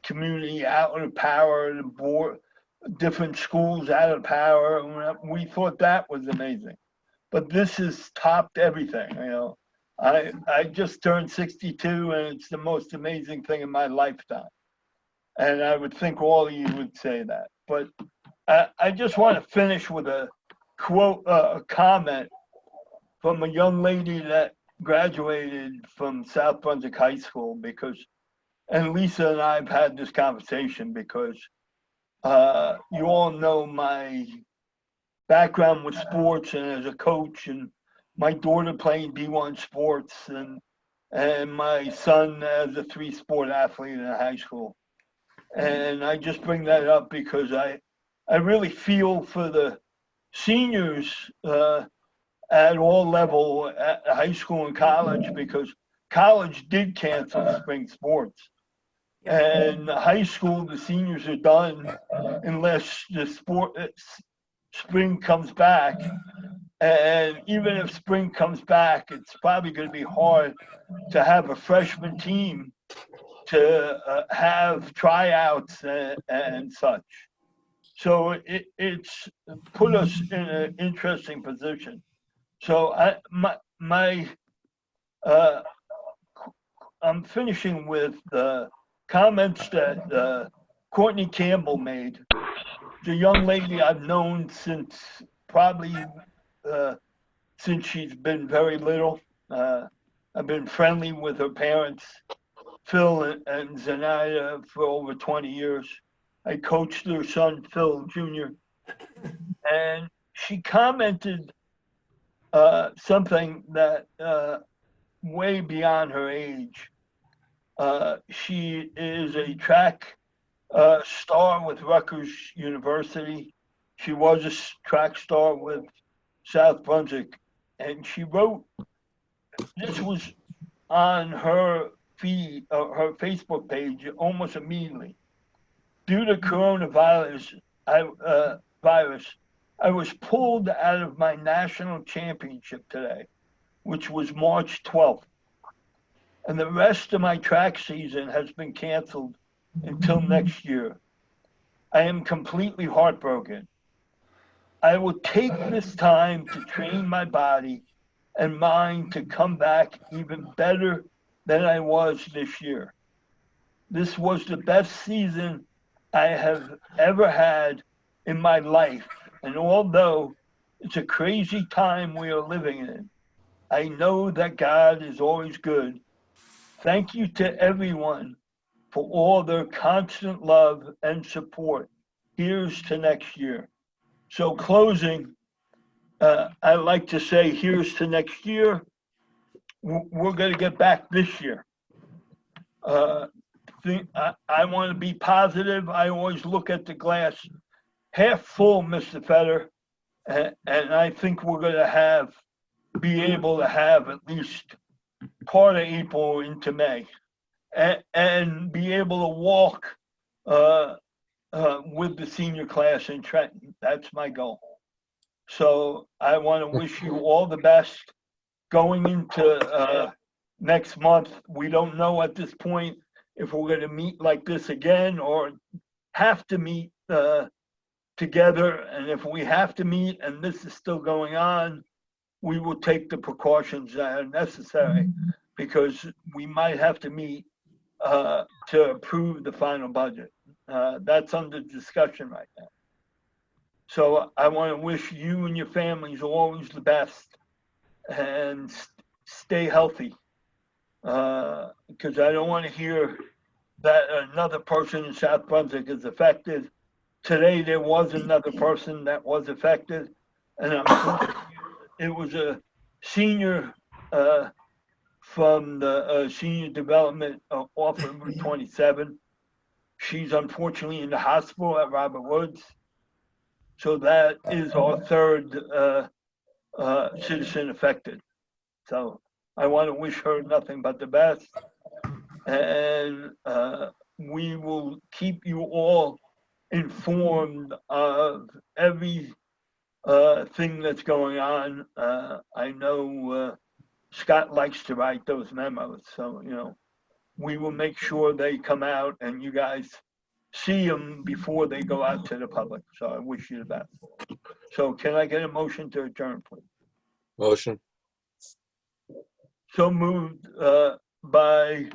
community out of power, the board, different schools out of power. We thought that was amazing, but this has topped everything. You know, I just turned 62, and it's the most amazing thing in my lifetime. And I would think all of you would say that. But I just want to finish with a quote, a comment from a young lady that graduated from South Brunswick High School, because, and Lisa and I have had this conversation because you all know my background with sports and as a coach, and my daughter playing D1 sports, and my son as a 3-sport athlete in high school. And I just bring that up because I really feel for the seniors at all level, at high school and college, because college did cancel spring sports. And high school, the seniors are done unless the spring comes back. And even if spring comes back, it's probably going to be hard to have a freshman team to have tryouts and such. So it's put us in an interesting position. So I'm finishing with the comments that Courtney Campbell made. The young lady I've known since probably since she's been very little. I've been friendly with her parents, Phil and Zenaida, for over 20 years. I coached their son, Phil Jr. And she commented something that way beyond her age. She is a track star with Rutgers University. She was a track star with South Brunswick. And she wrote, this was on her feed, her Facebook page, almost immediately. Due to coronavirus, I was pulled out of my national championship today, which was March 12th. And the rest of my track season has been canceled until next year. I am completely heartbroken. I will take this time to train my body and mind to come back even better than I was this year. This was the best season I have ever had in my life. And although it's a crazy time we are living in, I know that God is always good. Thank you to everyone for all their constant love and support. Here's to next year. So closing, I'd like to say here's to next year. We're going to get back this year. I want to be positive. I always look at the glass half full, Mr. Fetter, and I think we're going to be able to have at least part of April into May, and be able to walk with the senior class in Trenton. That's my goal. So I want to wish you all the best going into next month. We don't know at this point if we're going to meet like this again or have to meet together. And if we have to meet and this is still going on, we will take the precautions that are necessary. because we might have to meet to approve the final budget. That's under discussion right now. So I want to wish you and your families always the best, and stay healthy. Because I don't want to hear that another person in South Brunswick is affected. Today there was another person that was affected, and it was a senior from the senior development off of Route 27. She's unfortunately in the hospital at Robert Woods. So that is our third citizen affected. So I want to wish her nothing but the best. And we will keep you all informed of every thing that's going on. I know Scott likes to write those memos, so we will make sure they come out and you guys see them before they go out to the public. So I wish you the best. So can I get a motion to adjourn, please? Motion. So moved by,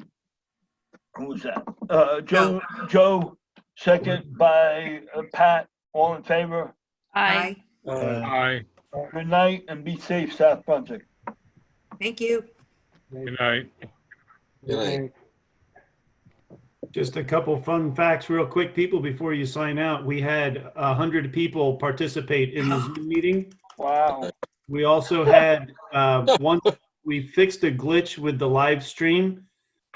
who was that? Joe, second by Pat. All in favor? Aye. Aye. Good night and be safe, South Brunswick. Thank you. Good night. Good night. Just a couple fun facts real quick, people, before you sign out. We had 100 people participate in the Zoom meeting. Wow. We also had, once we fixed a glitch with the live stream.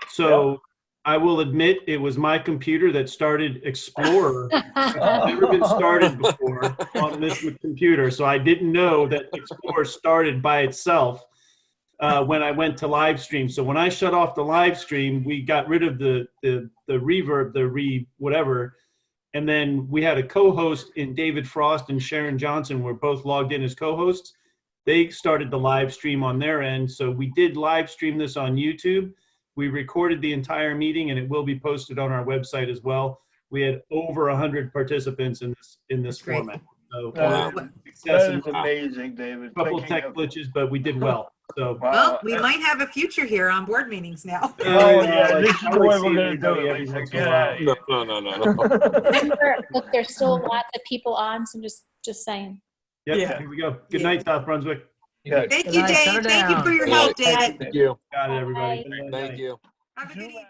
So I will admit it was my computer that started Explorer. It's never been started before on this computer. So I didn't know that Explorer started by itself when I went to live stream. So when I shut off the live stream, we got rid of the reverb, whatever. And then we had a co-host in David Frost and Sharon Johnson were both logged in as co-hosts. They started the live stream on their end. So we did live stream this on YouTube. We recorded the entire meeting and it will be posted on our website as well. We had over 100 participants in this format. So that is amazing, David. A couple tech glitches, but we did well. So Well, we might have a future here on board meetings now. Oh yeah, this is the way we're gonna do it. Lisa. Get out of here. No. Look, there's still lots of people on, so I'm just saying. Yep, here we go. Good night, South Brunswick. Thank you, Dave. Thank you for your help, David. Thank you. Got it, everybody. Thank you. Have a good evening.